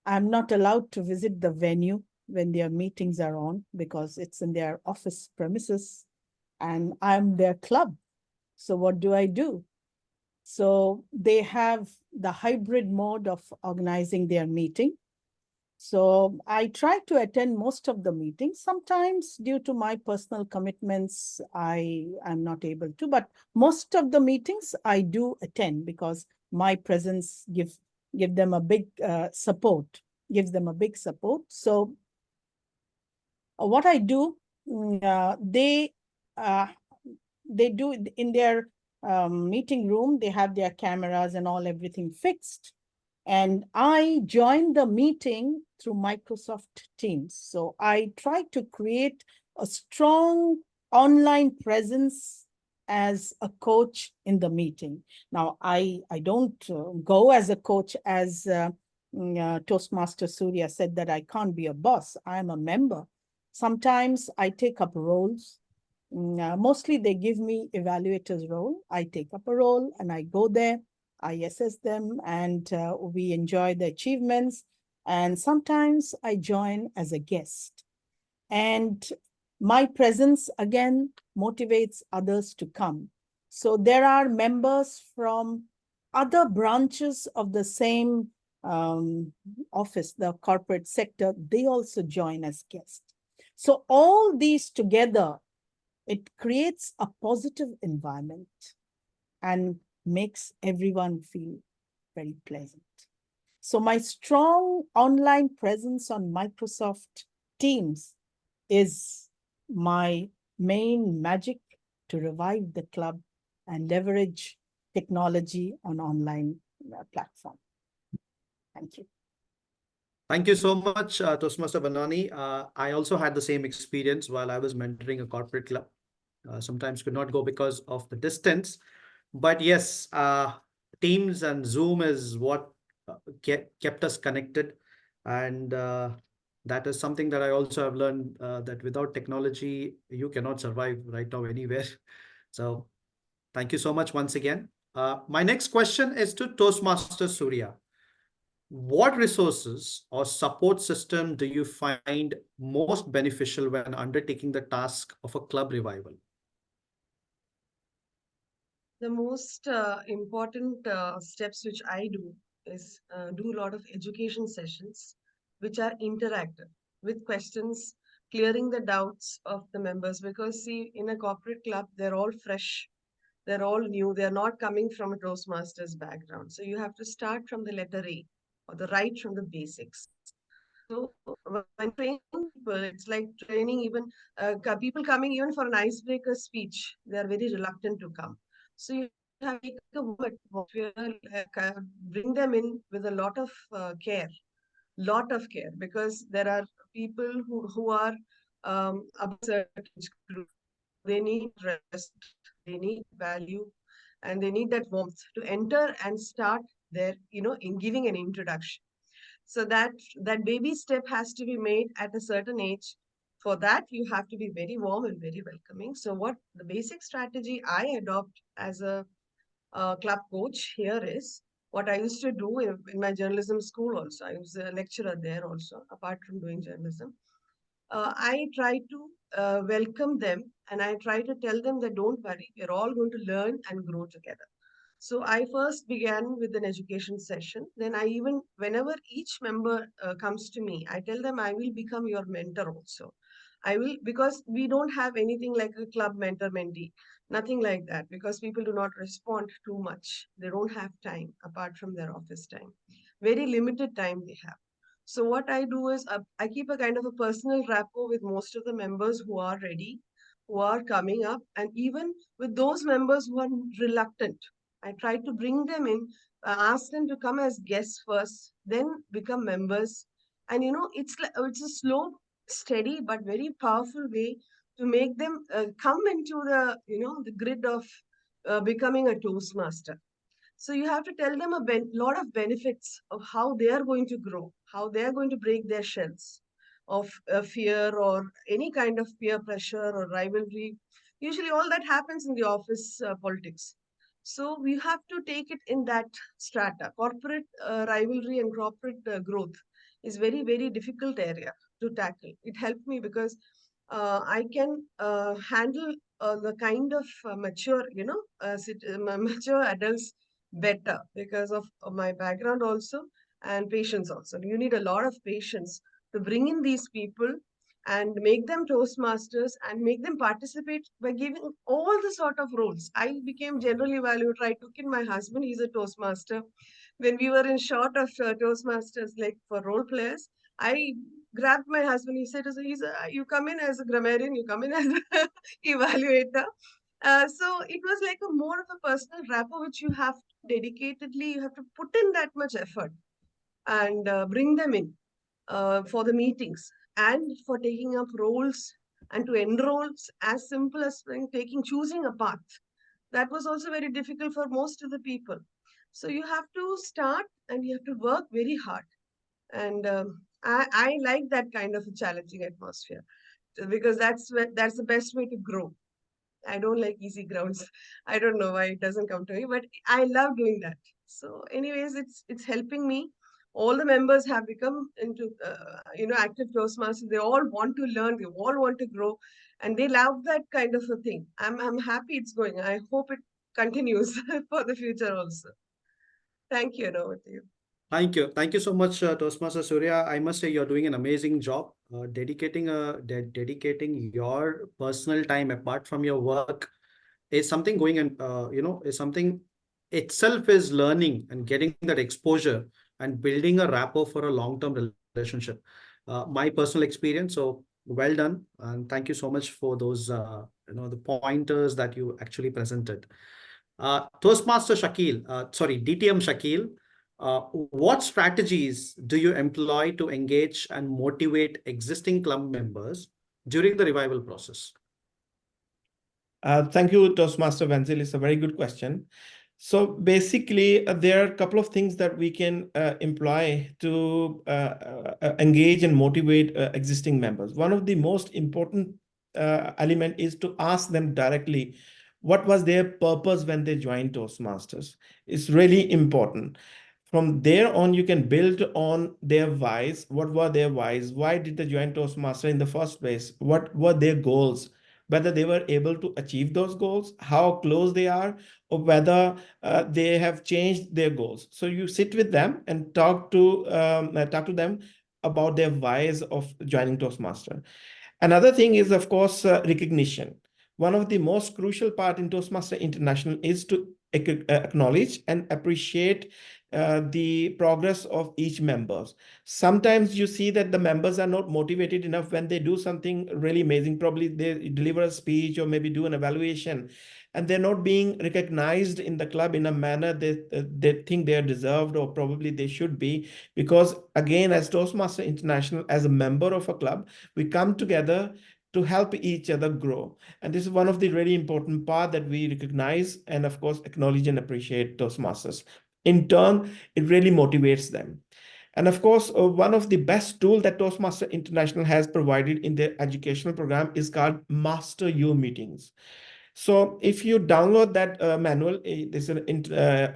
I'm not allowed to visit the venue when their meetings are on because it's in their office premises and I'm their club. So what do? So they have the hybrid mode of organizing their meeting. So I try to attend most of the meetings. Sometimes due to my personal commitments, I am not able to, but most of the meetings I do attend because my presence gives them a big support. So what I do, they do in their meeting room, they have their cameras and everything fixed. And I joined the meeting through Microsoft Teams. So I try to create a strong online presence as a coach in the meeting. Now, I don't go as a coach as Toastmaster Surya said that I can't be a boss. I'm a member. Sometimes I take up roles. Mostly they give me evaluator's role. I take up a role and I go there. I assess them and we enjoy the achievements. And sometimes I join as a guest. And my presence again motivates others to come. So there are members from other branches of the same office, the corporate sector, they also join as guests. So all these together, it creates a positive environment and makes everyone feel very pleasant. So my strong online presence on Microsoft Teams is my main magic to revive the club and leverage technology on online platform. Thank you. Thank you so much, Toastmaster Banani. I also had the same experience while I was mentoring a corporate club. Sometimes could not go because of the distance. But yes, Teams and Zoom is what kept us connected. And that is something that I also have learned that without technology, you cannot survive right now anywhere. So thank you so much once again. My next question is to Toastmaster Surya. What resources or support system do you find most beneficial when undertaking the task of a club revival? The most important steps which I do is do a lot of education sessions which are interactive with questions, clearing the doubts of the members. Because see, in a corporate club, they're all fresh, they're all new, they're not coming from a Toastmasters background. So you have to start from the letter A or the right from the basics. So when training people, it's like training even people coming even for an icebreaker speech. They are very reluctant to come. So you have to take a atmosphere, bring them in with a lot of care, because there are people who are above a certain age group. They need rest, they need value, and they need that warmth to enter and start their, in giving an introduction. So that baby step has to be made at a certain age. For that, you have to be very warm and very welcoming. So what the basic strategy I adopt as a club coach here is what I used to do in my journalism school also. I was a lecturer there also, apart from doing journalism. I try to welcome them, and I try to tell them that don't worry, we're all going to learn and grow together. So I first began with an education session. Then I even, whenever each member comes to me, I tell them I will become your mentor also. I will, because we don't have anything like a club mentor mentee, nothing like that, because people do not respond too much. They don't have time apart from their office time. Very limited time they have. So what I do is I keep a kind of a personal rapport with most of the members who are ready, who are coming up, and even with those members who are reluctant. I try to bring them in, ask them to come as guests first, then become members. And it's a slow, steady, but very powerful way to make them come into the grid of becoming a Toastmaster. So you have to tell them a lot of benefits of how they are going to grow, how they are going to break their shells of fear or any kind of peer pressure or rivalry. Usually, all that happens in the office politics. So we have to take it in that strata. Corporate rivalry and corporate growth is very, very difficult area to tackle. It helped me because I can handle the kind of mature, mature adults better because of my background also and patience also. You need a lot of patience to bring in these people and make them Toastmasters and make them participate by giving all the sort of roles. I became generally valued. I took in my husband, he's a Toastmaster. When we were in short of Toastmasters, like for role players, I grabbed my husband. He said, you come in as a grammarian, you come in as an evaluator. So it was like a more of a personal rapport, which you have dedicatedly, you have to put in that much effort and bring them in for the meetings and for taking up roles and to enroll as simple as choosing a path. That was also very difficult for most of the people. So you have to start and you have to work very hard. And I like that kind of a challenging atmosphere because that's the best way to grow. I don't like easy grounds. I don't know why it doesn't come to me, but I love doing that. So, anyways, it's helping me. All the members have become into active Toastmasters. They all want to learn. They all want to grow, and they love that kind of a thing. I'm happy it's going. I hope it continues for the future also. Thank you. Over to you. Thank you. Thank you so much, Toastmaster Surya. I must say you're doing an amazing job. Dedicating your personal time apart from your work is something going and is something itself is learning and getting that exposure and building a rapport for a long-term relationship. My personal experience. So well done, and thank you so much for those the pointers that you actually presented. Toastmaster Shakil, DTM Shakil. What strategies do you employ to engage and motivate existing club members during the revival process? Thank you, Toastmaster Wenzel. It's a very good question. So basically, there are a couple of things that we can employ to engage and motivate existing members. One of the most important element is to ask them directly, what was their purpose when they joined Toastmasters? It's really important. From there on, you can build on their whys. What were their whys? Why did they join Toastmaster in the first place? What were their goals? Whether they were able to achieve those goals, how close they are, or whether they have changed their goals. So you sit with them and talk to them about their whys of joining Toastmaster. Another thing is, of course, recognition. One of the most crucial part in Toastmaster International is to acknowledge and appreciate the progress of each members. Sometimes you see that the members are not motivated enough when they do something really amazing. Probably they deliver a speech or maybe do an evaluation, and they're not being recognized in the club in a manner that they think they are deserved, or probably they should be. Because again, as Toastmaster International, as a member of a club, we come together to help each other grow. And this is one of the really important part that we recognize and of course acknowledge and appreciate Toastmasters. In turn, it really motivates them. And of course, one of the best tools that Toastmaster International has provided in their educational program is called Master You meetings. So if you download that manual, there's an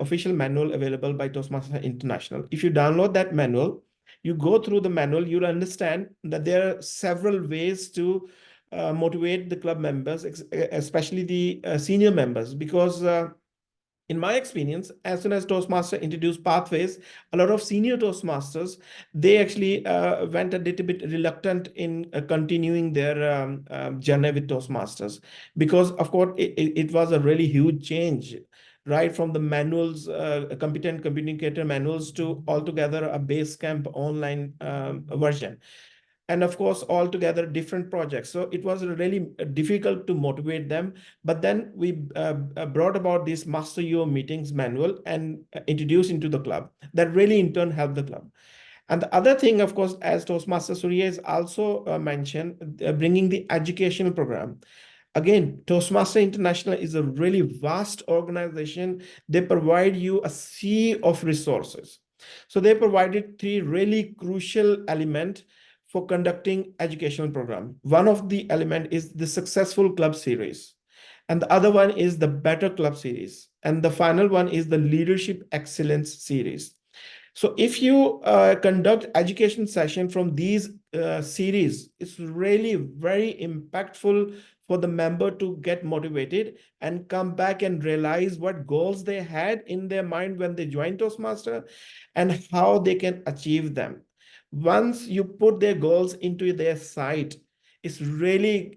official manual available by Toastmasters International. If you download that manual, you go through the manual, you'll understand that there are several ways to motivate the club members, especially the senior members, because in my experience, as soon as Toastmaster introduced pathways, a lot of senior Toastmasters, they actually went a little bit reluctant in continuing their journey with Toastmasters, because of course it was a really huge change, right from the manuals, competent communicator manuals, to altogether a Basecamp online version. And of course, altogether different projects. So it was really difficult to motivate them. But then we brought about this Master Your Meetings manual and introduced into the club. That really in turn helped the club. And the other thing, of course, as Toastmaster Surya has also mentioned, bringing the educational program. Again, Toastmaster International is a really vast organization. They provide you a sea of resources. So they provided 3 really crucial elements for conducting educational program. One of the element is the successful club series, and the other one is the better club series, and the final one is the leadership excellence series. So if you conduct education session from these series, it's really very impactful for the member to get motivated and come back and realize what goals they had in their mind when they joined Toastmaster and how they can achieve them. Once you put their goals into their sight, it's really,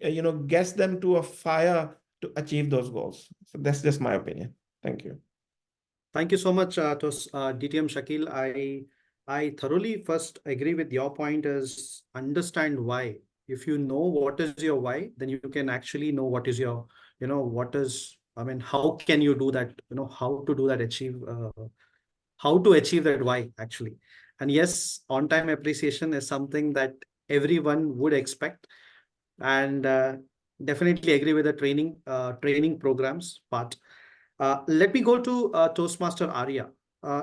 gets them to a fire to achieve those goals. So that's just my opinion. Thank you. Thank you so much, DTM Shakil. I thoroughly first agree with your point is understand why. If you know what is your why, then you can actually know what is your, how can you do that, how to do that, how to achieve that why actually. And yes, on-time appreciation is something that everyone would expect. And definitely agree with the training programs part. Let me go to Toastmaster Arya.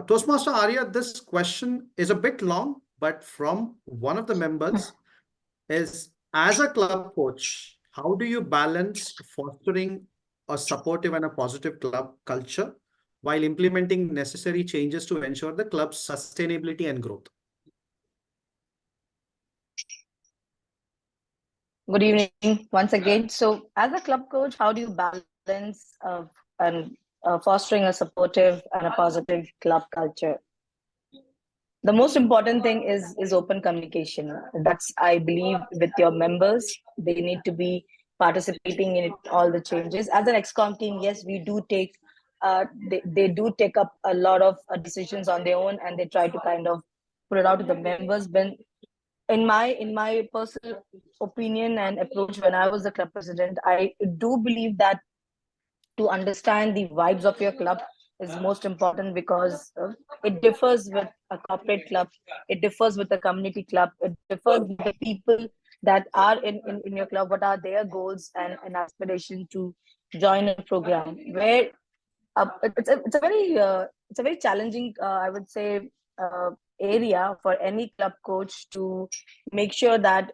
Toastmaster Arya, this question is a bit long, but from one of the members is, as a club coach, how do you balance fostering a supportive and a positive club culture while implementing necessary changes to ensure the club's sustainability and growth? Good evening once again. So as a club coach, how do you balance and fostering a supportive and a positive club culture? The most important thing is open communication. That's, I believe, with your members. They need to be participating in it, all the changes. As an ex-com team, yes, we do take, they do take up a lot of decisions on their own, and they try to kind of put it out to the members. But in my personal opinion and approach, when I was the club president, I do believe that to understand the vibes of your club is most important, because it differs with a corporate club, it differs with a community club, it differs with the people that are in your club, what are their goals and aspiration to join a program, where it's a very challenging, I would say, area for any club coach to make sure that,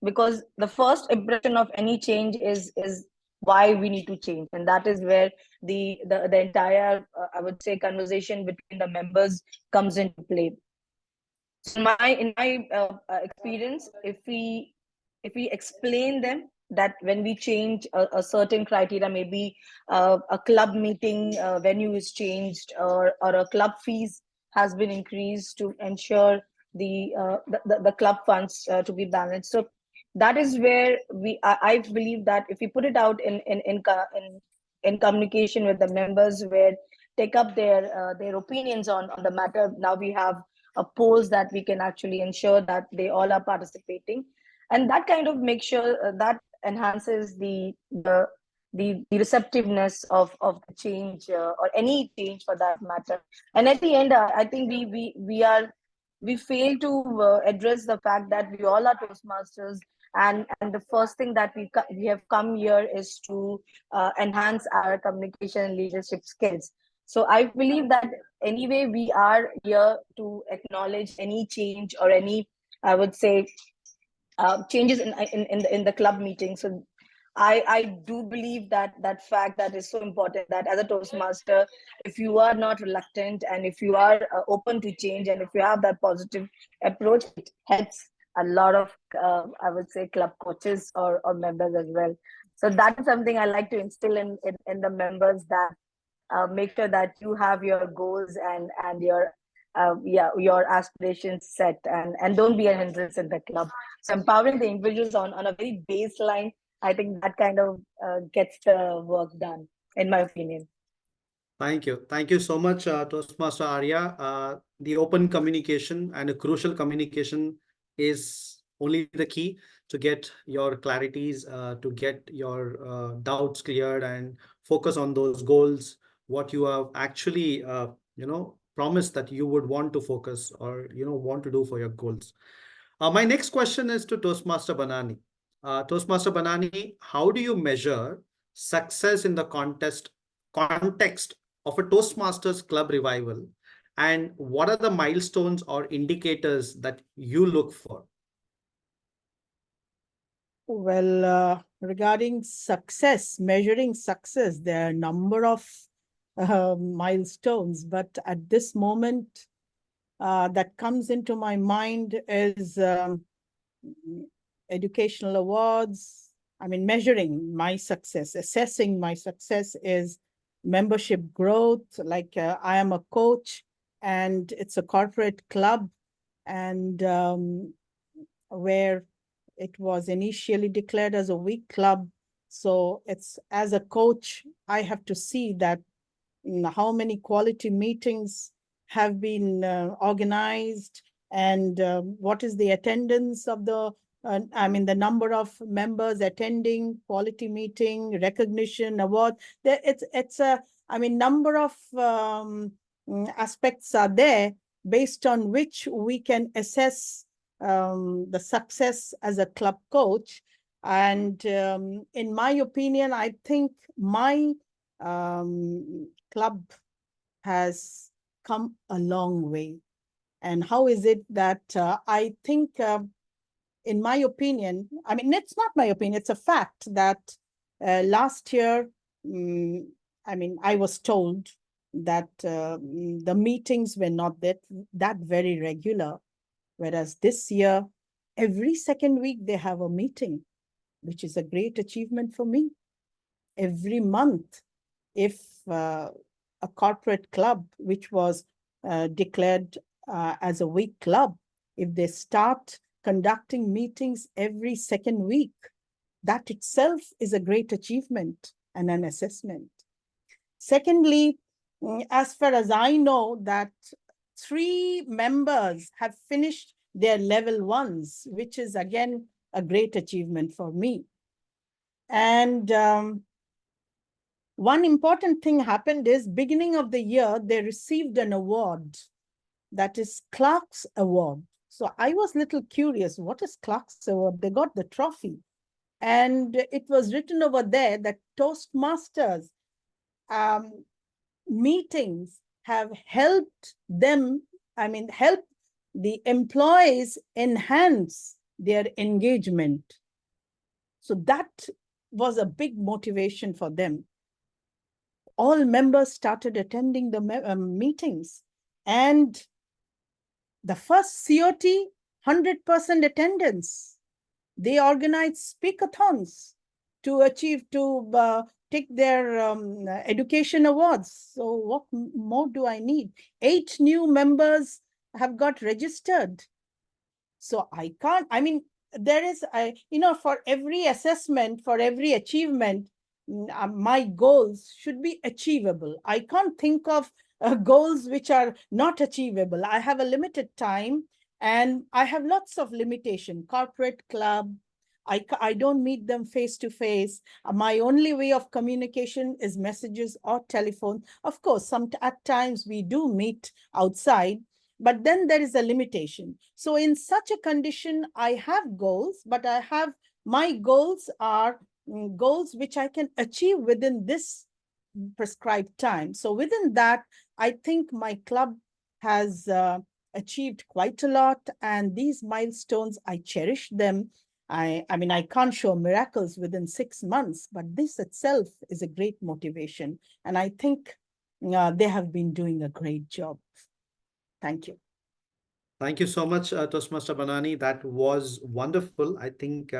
because the first impression of any change is why we need to change, and that is where the entire I would say conversation between the members comes into play. So in my experience, if we explain them that when we change a certain criteria, maybe a club meeting venue is changed, or a club fees has been increased to ensure the club funds to be balanced. So that is where I believe that if we put it out in communication with the members, where take up their opinions on the matter, now we have a polls that we can actually ensure that they all are participating, and that kind of makes sure that enhances the receptiveness of the change, or any change for that matter. And at the end, I think we fail to address the fact that we all are Toastmasters, and the first thing that we have come here is to enhance our communication and leadership skills. So I believe that anyway, we are here to acknowledge any change or any, I would say, changes in the club meeting. So I do believe that fact that is so important, that as a Toastmaster, if you are not reluctant and if you are open to change and if you have that positive approach, it helps a lot of, I would say, club coaches or members as well. So that is something I like to instill in the members, that make sure that you have your goals and your your aspirations set, and don't be a hindrance in the club. So empowering the individuals on a very baseline, I think that kind of gets the work done, in my opinion. Thank you. Thank you so much, Toastmaster Arya. The open communication and a crucial communication is only the key to get your clarities, to get your doubts cleared and focus on those goals, what you have actually, promised that you would want to focus or, want to do for your goals. My next question is to Toastmaster Banani. Toastmaster Banani, how do you measure success in the context of a Toastmasters club revival, and what are the milestones or indicators that you look for? Well, regarding success, measuring success, there are a number of milestones, but at this moment, that comes into my mind is educational awards. I mean, measuring my success, assessing my success is membership growth. Like I am a coach and it's a corporate club, and where it was initially declared as a week club. So it's, as a coach, I have to see that how many quality meetings have been organized, and what is the attendance of the the number of members attending quality meeting, recognition, award. It's a, number of aspects are there based on which we can assess the success as a club coach. And in my opinion, I think my club has come a long way. And how is it that I think, in my opinion, it's not my opinion, it's a fact that last year, I was told that the meetings were not that very regular, whereas this year, every second week they have a meeting, which is a great achievement for me. Every month, if a corporate club, which was declared as a week club, if they start conducting meetings every second week, that itself is a great achievement and an assessment. Secondly, as far as I know, that 3 members have finished their level 1s, which is again a great achievement for me. And one important thing happened is, beginning of the year, they received an award, that is Clark's Award. So I was a little curious, what is Clark's Award? They got the trophy. And it was written over there that Toastmasters meetings have helped them, help the employees enhance their engagement. So that was a big motivation for them. All members started attending the meetings, and the first COT, 100% attendance. They organized speakathons to take their education awards. So what more do I need? 8 new members have got registered. So I can't, there is, for every assessment, for every achievement, my goals should be achievable. I can't think of goals which are not achievable. I have a limited time and I have lots of limitation. Corporate club, I don't meet them face to face. My only way of communication is messages or telephone. Of course, at times we do meet outside, but then there is a limitation. So in such a condition, I have goals, but my goals are goals which I can achieve within this prescribed time. So within that, I think my club has achieved quite a lot, and these milestones, I cherish them. I mean, I can't show miracles within 6 months, but this itself is a great motivation. And I think they have been doing a great job. Thank you. Thank you so much, Toastmaster Banani. That was wonderful. I think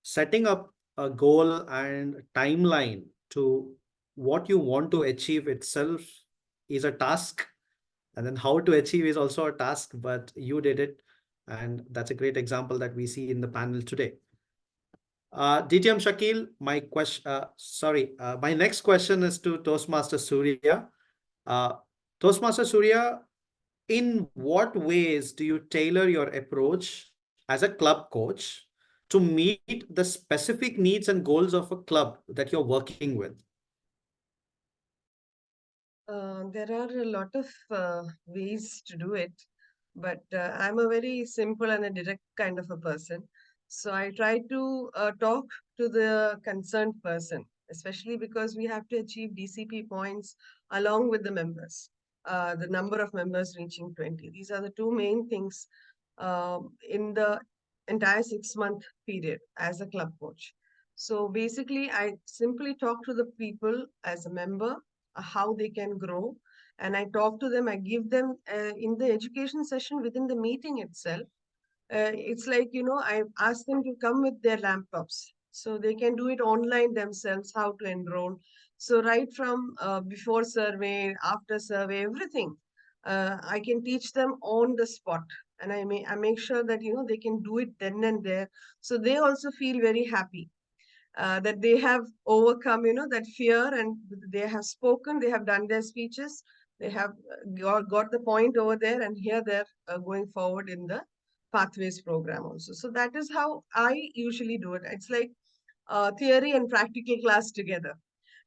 setting up a goal and timeline to what you want to achieve itself is a task. And then how to achieve is also a task, but you did it. And that's a great example that we see in the panel today. DTM Shakil, my next question is to Toastmaster Surya. Toastmaster Surya, in what ways do you tailor your approach as a club coach to meet the specific needs and goals of a club that you're working with? There are a lot of ways to do it, but I'm a very simple and a direct kind of a person. So I try to talk to the concerned person, especially because we have to achieve DCP points along with the members, the number of members reaching 20. These are the two main things in the entire 6-month period as a club coach. So basically, I simply talk to the people as a member, how they can grow. And I talk to them, I give them in the education session within the meeting itself. It's like, I ask them to come with their laptops so they can do it online themselves, how to enroll. So right from before survey, after survey, everything, I can teach them on the spot. And I make sure that, they can do it then and there. So they also feel very happy that they have overcome, that fear, and they have spoken, they have done their speeches, they have got the point over there, and here they're going forward in the pathways program also. So that is how I usually do it. It's like theory and practical class together.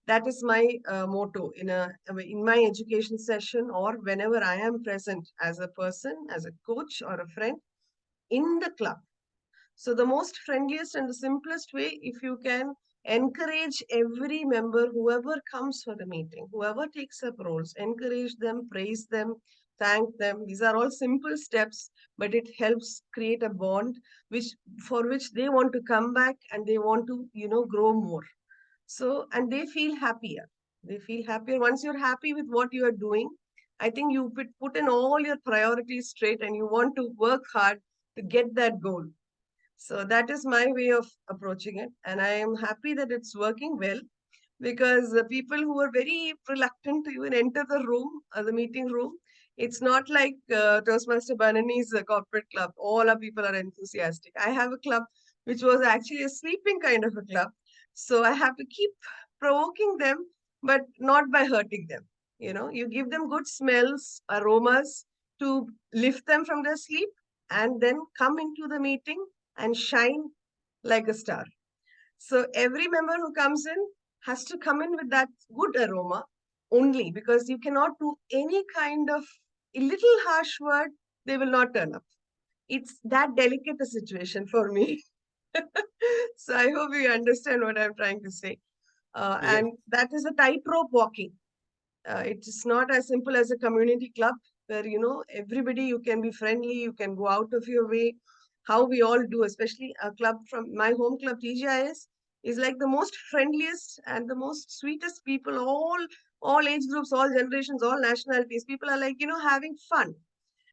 That is my motto in my education session, or whenever I am present as a person, as a coach or a friend in the club. So the most friendliest and the simplest way, if you can encourage every member, whoever comes for the meeting, whoever takes up roles, encourage them, praise them, thank them. These are all simple steps, but it helps create a bond for which they want to come back and they want to, grow more. So, and they feel happier. They feel happier. Once you're happy with what you are doing, I think you put in all your priorities straight and you want to work hard to get that goal. So that is my way of approaching it. And I am happy that it's working well, because the people who are very reluctant to even enter the room, the meeting room, it's not like Toastmaster Banani's corporate club. All our people are enthusiastic. I have a club which was actually a sleeping kind of a club. So I have to keep provoking them, but not by hurting them. You give them good smells, aromas to lift them from their sleep, and then come into the meeting and shine like a star. So every member who comes in has to come in with that good aroma only, because you cannot do any kind of a little harsh word, they will not turn up. It's that delicate a situation for me. So I hope you understand what I'm trying to say. Yes. And that is a tightrope walking. It is not as simple as a community club where, everybody, you can be friendly, you can go out of your way. How we all do, especially a club from my home club, TGIS, is like the most friendliest and the most sweetest people, all age groups, all generations, all nationalities. People are like, having fun.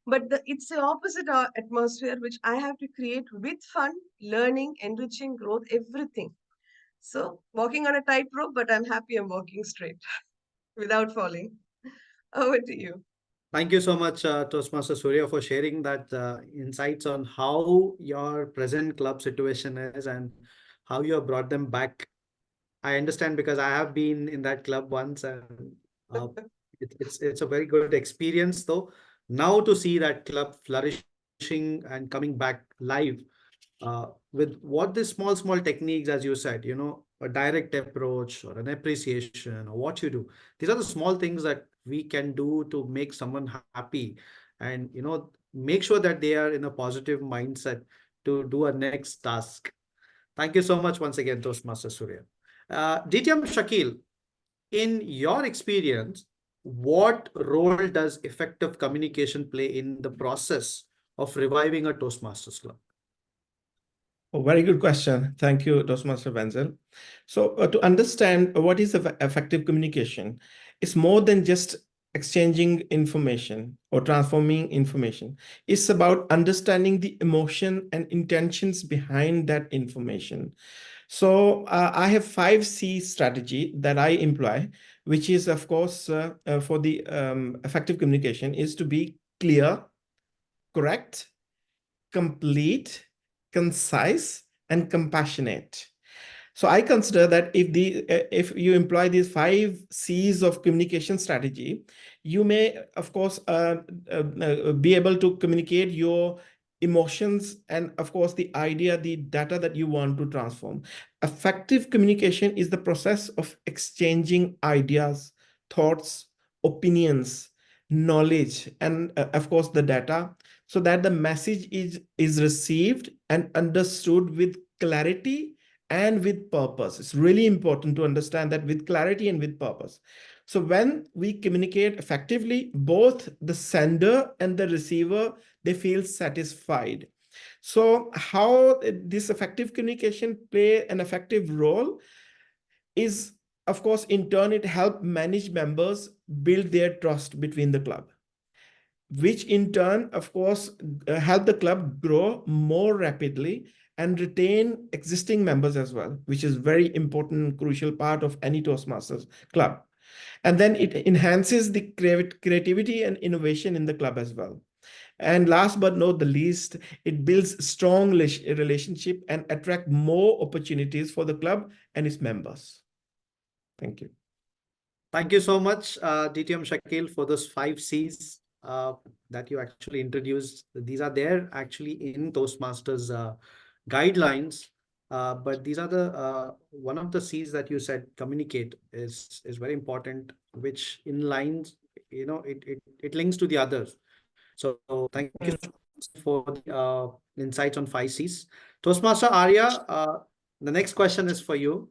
But it's the opposite atmosphere, which I have to create with fun, learning, enriching, growth, everything. So walking on a tightrope, but I'm happy I'm walking straight without falling. Over to you. Thank you so much, Toastmaster Surya, for sharing that insights on how your present club situation is and how you have brought them back. I understand because I have been in that club once, and it's a very good experience. Though now to see that club flourishing and coming back live, with what the small techniques, as you said, a direct approach or an appreciation or what you do. These are the small things that we can do to make someone happy, and make sure that they are in a positive mindset to do a next task. Thank you so much once again, Toastmaster Surya. DTM Shakil, in your experience, what role does effective communication play in the process of reviving a Toastmasters club? A very good question. Thank you, Toastmaster Wenzel. So to understand what is effective communication, it's more than just exchanging information or transforming information. It's about understanding the emotion and intentions behind that information. So I have 5C strategy that I employ, which is, of course, for the effective communication is to be clear, correct, complete, concise, and compassionate. So I consider that if you employ these 5 C's of communication strategy, you may, of course, be able to communicate your emotions and, of course, the idea, the data that you want to transform. Effective communication is the process of exchanging ideas, thoughts, opinions, knowledge, and, of course, the data, so that the message is received and understood with clarity and with purpose. It's really important to understand that with clarity and with purpose. So when we communicate effectively, both the sender and the receiver, they feel satisfied. So how this effective communication play an effective role is, of course, in turn, it helps manage members build their trust between the club, which in turn, of course, help the club grow more rapidly and retain existing members as well, which is very important, crucial part of any Toastmasters club. And then it enhances the creativity and innovation in the club as well. And last but not the least, it builds strong relationship and attract more opportunities for the club and its members. Thank you. Thank you so much, DTM Shakil, for those 5 C's that you actually introduced. These are there actually in Toastmasters guidelines, but these are the one of the C's that you said, communicate, is very important, which in lines, it links to the others. So thank you so much for the insights on 5 C's. Toastmaster Arya, the next question is for you.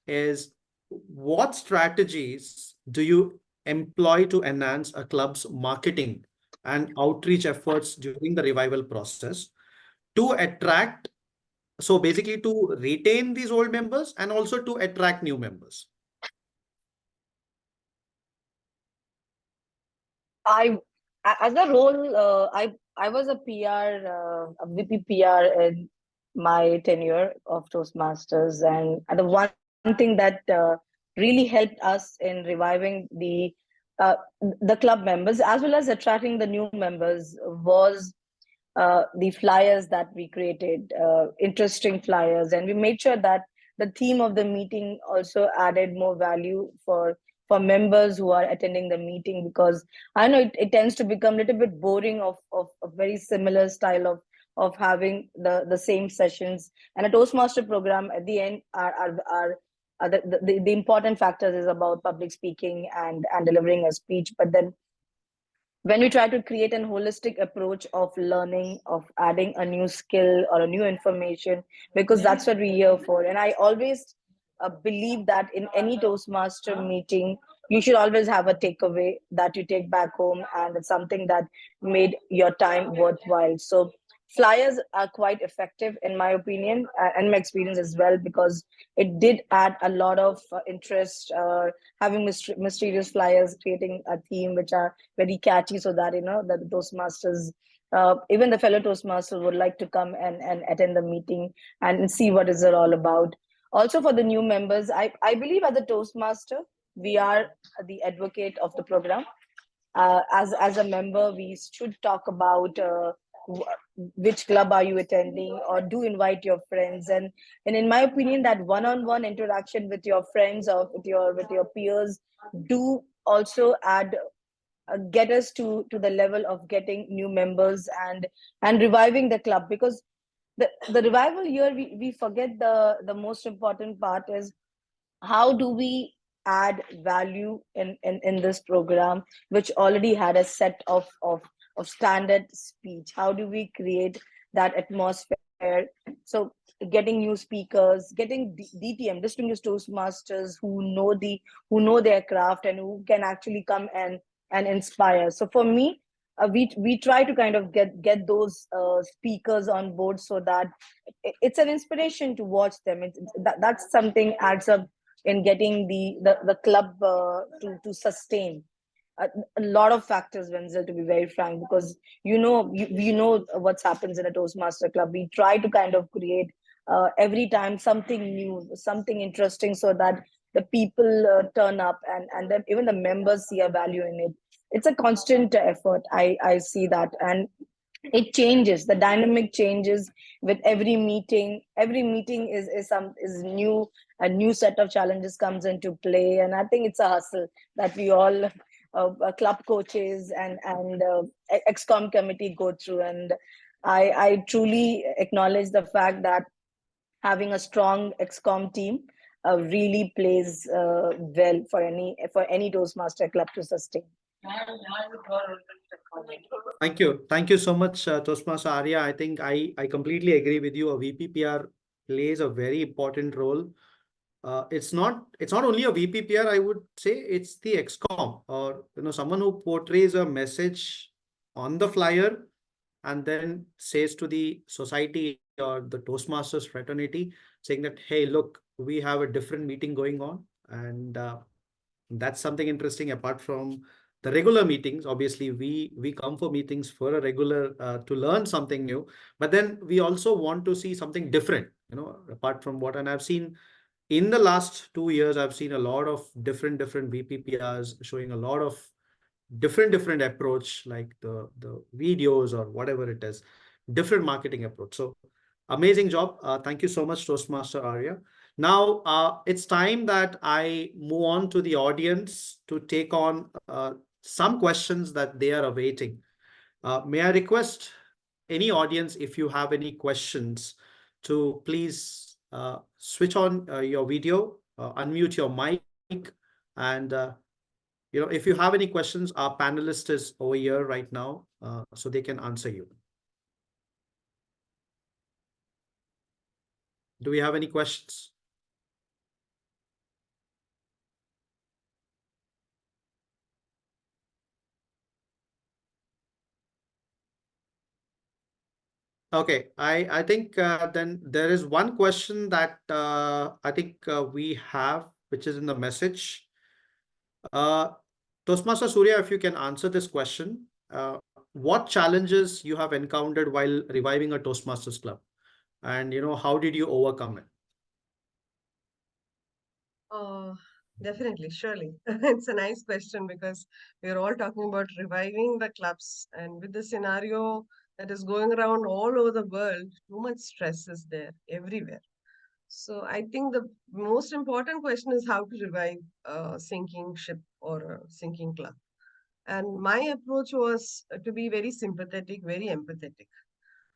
Is what strategies do you employ to enhance a club's marketing and outreach efforts during the revival process to attract, so basically to retain these old members and also to attract new members? As a role, I was a PR, a VP PR in my tenure of Toastmasters, and the one thing that really helped us in reviving the club members as well as attracting the new members was the flyers that we created, interesting flyers, and we made sure that the theme of the meeting also added more value for members who are attending the meeting, because I know it tends to become a little bit boring of a very similar style of having the same sessions. And a Toastmaster program at the end the important factors is about public speaking and delivering a speech, but then when we try to create a holistic approach of learning, of adding a new skill or a new information, because that's what we're here for. And I always believe that in any Toastmaster meeting, you should always have a takeaway that you take back home, and it's something that made your time worthwhile. So flyers are quite effective in my opinion and my experience as well, because it did add a lot of interest, having mysterious flyers, creating a theme which are very catchy, so that that the Toastmasters, even the fellow Toastmasters, would like to come and attend the meeting and see what is it all about. Also for the new members, I believe as a Toastmaster, we are the advocate of the program. As a member, we should talk about which club are you attending, or do invite your friends. And in my opinion, that one-on-one interaction with your friends or with your peers do also add get us to the level of getting new members and reviving the club. Because the revival here, we forget the most important part is how do we add value in this program, which already had a set of standard speech. How do we create that atmosphere? So getting new speakers, getting DTM, distinguished Toastmasters, who know their craft and who can actually come and inspire. So for me, we try to kind of get those speakers on board, so that it's an inspiration to watch them. That's something adds up in getting the club to sustain. A lot of factors, Wenzel, to be very frank, because you know what happens in a Toastmaster club. We try to kind of create every time something new, something interesting, so that the people turn up, and then even the members see a value in it. It's a constant effort. I see that, and it changes. The dynamic changes with every meeting. Every meeting is new. A new set of challenges comes into play, and I think it's a hustle that we all club coaches and excom committee go through. And I truly acknowledge the fact that having a strong excom team really plays well for any Toastmaster club to sustain. Thank you so much, Toastmaster Arya. I think I completely agree with you. A VPPR plays a very important role. It's not only a VPPR, I would say it's the excom, or someone who portrays a message on the flyer and then says to the society or the Toastmasters fraternity, saying that, hey, look, we have a different meeting going on. And that's something interesting. Apart from the regular meetings, obviously we come for meetings for a regular to learn something new, but then we also want to see something different, apart from what. And I've seen in the last 2 years, I've seen a lot of different VPPRs showing a lot of different approach, like the videos or whatever it is, different marketing approach. So amazing job. Thank you so much, Toastmaster Arya. Now it's time that I move on to the audience to take on some questions that they are awaiting. May I request any audience, if you have any questions, to please switch on your video, unmute your mic, and if you have any questions, our panelist is over here right now, so they can answer you. Do we have any questions? Okay, I think then there is one question that I think we have, which is in the message. Toastmaster Surya, if you can answer this question, what challenges you have encountered while reviving a Toastmasters club, and how did you overcome it? Definitely, surely. It's a nice question, because we're all talking about reviving the clubs, and with the scenario that is going around all over the world, too much stress is there everywhere. So I think the most important question is how to revive a sinking ship or a sinking club. And my approach was to be very sympathetic, very empathetic.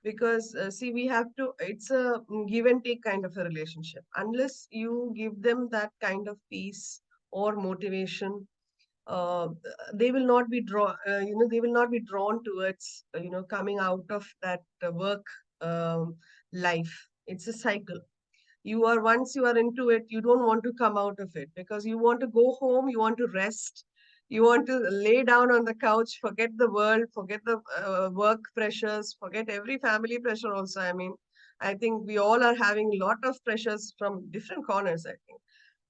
Because see, we have to, it's a give and take kind of a relationship. Unless you give them that kind of peace or motivation, uh, they will not be they will not be drawn towards coming out of that work life. It's a cycle. Once you are into it, you don't want to come out of it, because you want to go home, you want to rest, you want to lay down on the couch, forget the world, forget the work pressures, forget every family pressure also. I mean, I think we all are having a lot of pressures from different corners, I think.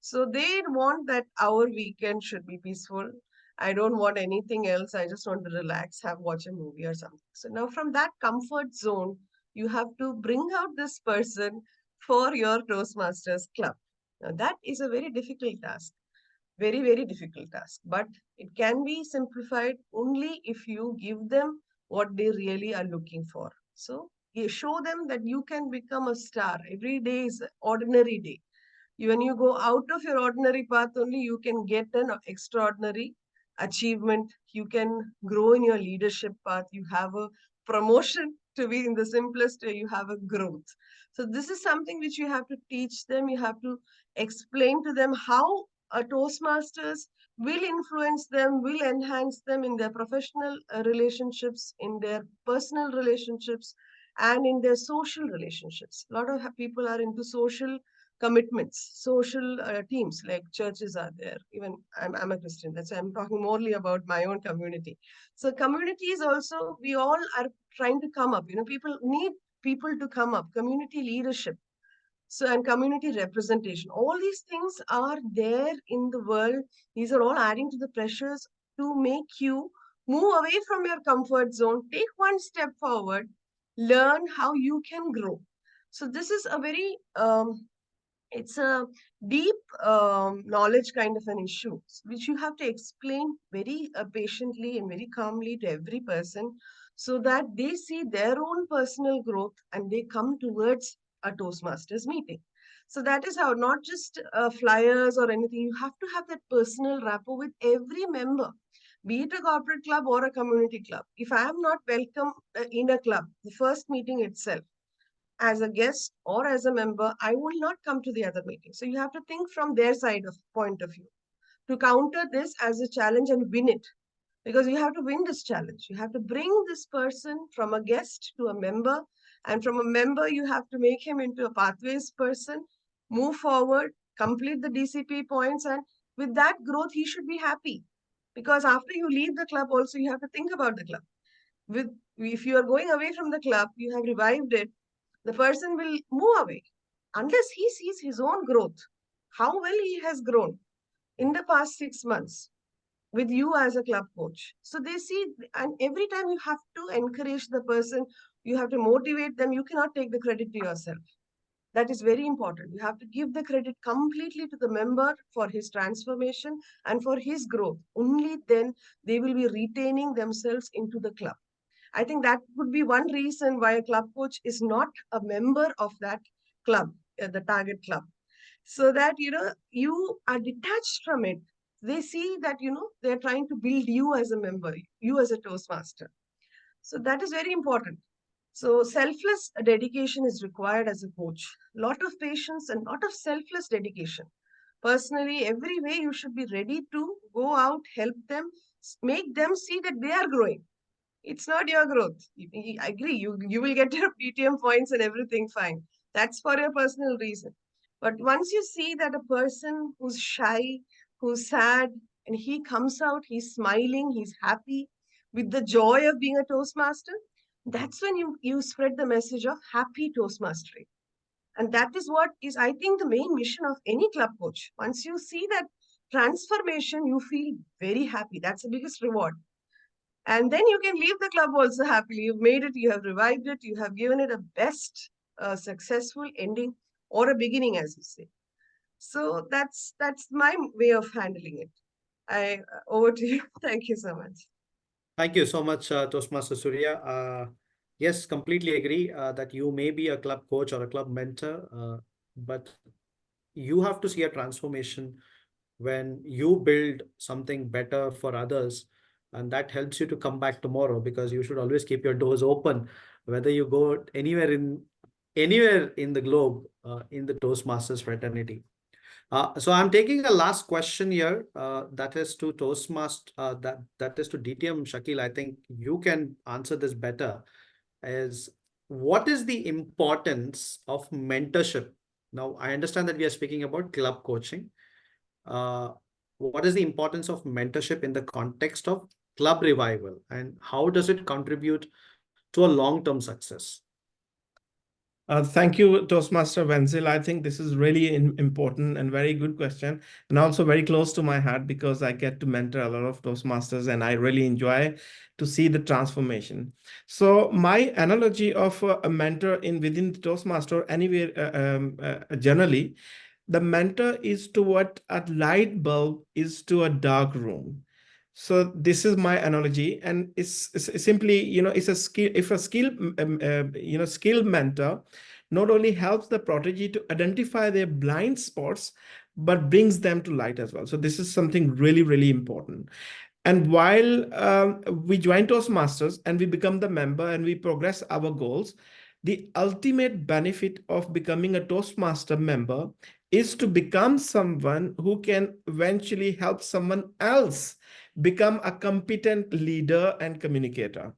So they want that our weekend should be peaceful. I don't want anything else. I just want to relax, watch a movie or something. So now from that comfort zone, you have to bring out this person for your Toastmasters club. Now that is a very difficult task, very, very difficult task, but it can be simplified only if you give them what they really are looking for. So you show them that you can become a star. Every day is an ordinary day. When you go out of your ordinary path, only you can get an extraordinary achievement. You can grow in your leadership path. You have a promotion, to be in the simplest way, you have a growth. So this is something which you have to teach them. You have to explain to them how a Toastmasters will influence them, will enhance them in their professional relationships, in their personal relationships, and in their social relationships. A lot of people are into social commitments, social teams like churches are there. Even I'm a Christian, that's why I'm talking morely about my own community. So communities also, we all are trying to come up. People need people to come up, community leadership. So, and community representation, all these things are there in the world. These are all adding to the pressures to make you move away from your comfort zone, take one step forward, learn how you can grow. So this is a very it's a deep knowledge kind of an issue, which you have to explain very patiently and very calmly to every person, so that they see their own personal growth and they come towards a Toastmasters meeting. So that is how, not just flyers or anything, you have to have that personal rapport with every member, be it a corporate club or a community club. If I am not welcome in a club, the first meeting itself, as a guest or as a member, I will not come to the other meeting. So you have to think from their side of point of view to counter this as a challenge and win it. Because you have to win this challenge. You have to bring this person from a guest to a member. And from a member, you have to make him into a pathways person, move forward, complete the DCP points. And with that growth, he should be happy. Because after you leave the club also, you have to think about the club. If you are going away from the club, you have revived it, the person will move away unless he sees his own growth, how well he has grown in the past 6 months with you as a club coach. So they see, and every time you have to encourage the person, you have to motivate them. You cannot take the credit to yourself. That is very important. You have to give the credit completely to the member for his transformation and for his growth. Only then they will be retaining themselves into the club. I think that would be one reason why a club coach is not a member of that club, the target club. So that, you are detached from it. They see that, they're trying to build you as a member, you as a Toastmaster. So that is very important. So selfless dedication is required as a coach. Lot of patience and lot of selfless dedication. Personally, every way you should be ready to go out, help them, make them see that they are growing. It's not your growth. I agree. You will get your PTM points and everything fine. That's for your personal reason. But once you see that a person who's shy, who's sad, and he comes out, he's smiling, he's happy with the joy of being a Toastmaster, that's when you spread the message of happy Toastmastering. And that is what is, I think, the main mission of any club coach. Once you see that transformation, you feel very happy. That's the biggest reward. And then you can leave the club also happily. You've made it, you have revived it, you have given it a best successful ending or a beginning, as you say. So that's my way of handling it. Over to you. Thank you so much. Thank you so much, Toastmaster Surya. Yes, completely agree that you may be a club coach or a club mentor, but you have to see a transformation when you build something better for others, and that helps you to come back tomorrow, because you should always keep your doors open, whether you go anywhere in the globe, in the Toastmasters fraternity. So I'm taking a last question here. That is to Toastmaster. That is to DTM Shakil. I think you can answer this better. Is what is the importance of mentorship? Now I understand that we are speaking about club coaching. What is the importance of mentorship in the context of club revival, and how does it contribute to a long-term success? Thank you, Toastmaster Wenzel. I think this is really important and very good question, and also very close to my heart, because I get to mentor a lot of Toastmasters and I really enjoy to see the transformation. So my analogy of a mentor within the Toastmaster anywhere, generally, the mentor is to what a light bulb is to a dark room. So this is my analogy, and it's simply, it's a skill. If a skilled mentor not only helps the protege to identify their blind spots, but brings them to light as well. So this is something really, really important. And while we join Toastmasters and we become the member and we progress our goals, the ultimate benefit of becoming a Toastmaster member is to become someone who can eventually help someone else become a competent leader and communicator.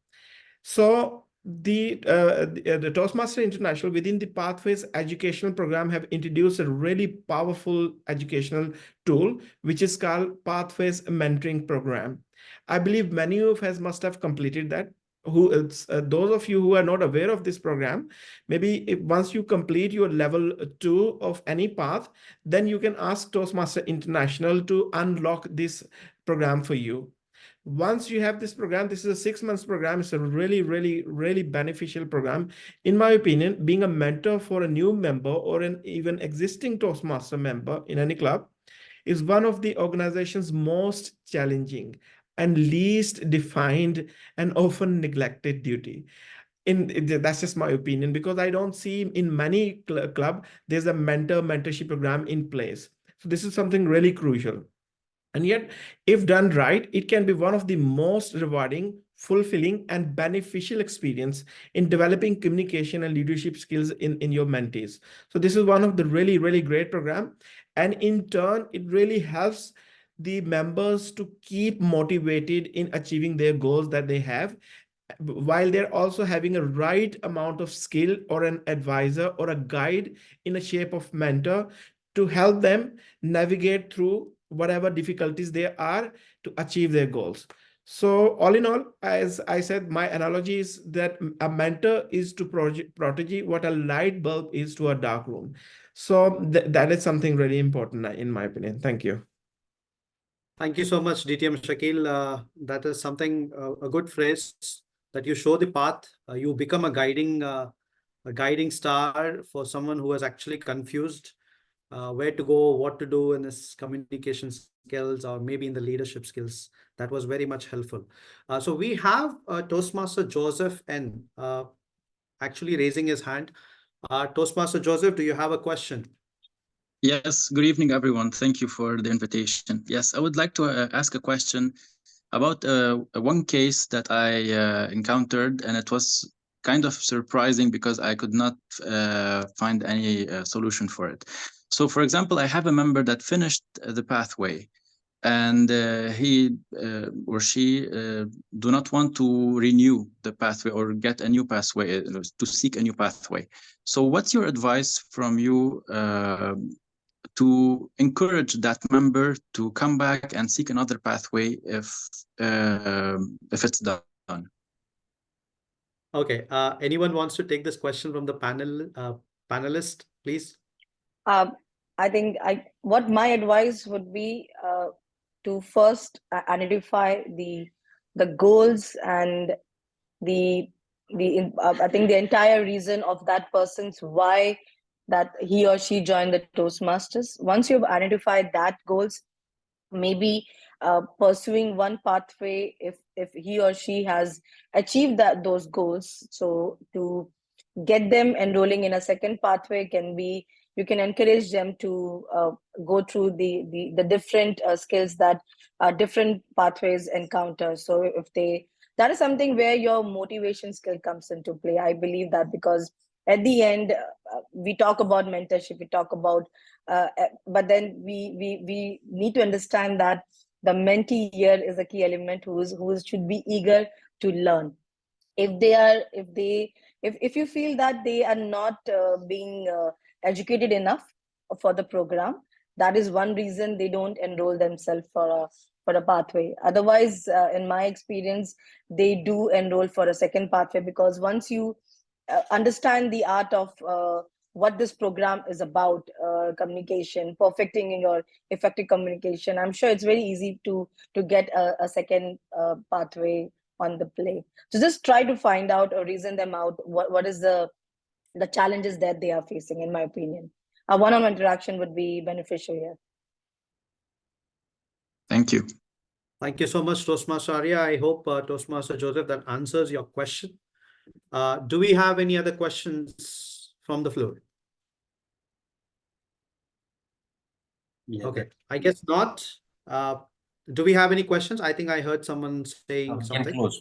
So the Toastmaster International within the Pathways educational program have introduced a really powerful educational tool, which is called Pathways Mentoring Program. I believe many of us must have completed that. Those of you who are not aware of this program, maybe once you complete your level 2 of any path, then you can ask Toastmaster International to unlock this program for you. Once you have this program, this is a 6 months program. It's a really beneficial program. In my opinion, being a mentor for a new member or an even existing Toastmaster member in any club is one of the organization's most challenging and least defined and often neglected duty. That's just my opinion, because I don't see in many club there's a mentorship program in place. So this is something really crucial. And yet, if done right, it can be one of the most rewarding, fulfilling, and beneficial experience in developing communication and leadership skills in your mentees. So this is one of the really great program. And in turn, it really helps the members to keep motivated in achieving their goals that they have, while they're also having a right amount of skill or an advisor or a guide in the shape of mentor to help them navigate through whatever difficulties there are to achieve their goals. So all in all, as I said, my analogy is that a mentor is to protege what a light bulb is to a dark room. So that is something really important in my opinion. Thank you. Thank you so much, DTM Shakil. That is something, a good phrase, that you show the path. You become a guiding star for someone who is actually confused where to go, what to do in this communication skills, or maybe in the leadership skills. That was very much helpful. So we have Toastmaster Joseph N actually raising his hand. Toastmaster Joseph, do you have a question? Yes, good evening, everyone. Thank you for the invitation. Yes, I would like to ask a question about one case that I encountered, and it was kind of surprising because I could not find any solution for it. So, for example, I have a member that finished the pathway, and he or she do not want to renew the pathway or get a new pathway, to seek a new pathway. So what's your advice from you to encourage that member to come back and seek another pathway if it's done? Okay. Anyone wants to take this question from the panelist, please? I think what my advice would be to first identify the goals and I think the entire reason of that person's why that he or she joined the Toastmasters. Once you've identified that goals, maybe pursuing one pathway if he or she has achieved those goals. So to get them enrolling in a second pathway can be, you can encourage them to go through the different skills that different pathways encounter. So that is something where your motivation skill comes into play. I believe that, because at the end, we talk about mentorship, we talk about, but then we need to understand that the mentee here is a key element who should be eager to learn. If you feel that they are not being educated enough for the program, that is one reason they don't enroll themselves for a pathway. Otherwise, in my experience, they do enroll for a second pathway, because once you understand the art of what this program is about, communication, perfecting your effective communication, I'm sure it's very easy to get a second pathway on the play. So just try to find out or reason them out what is the challenges that they are facing. In my opinion, a one-on-one interaction would be beneficial here. Thank you. Thank you so much, Toastmaster Arya. I hope, Toastmaster Joseph, that answers your question. Do we have any other questions from the floor? Yeah. Okay, I guess not. Do we have any questions? I think I heard someone saying something. Close.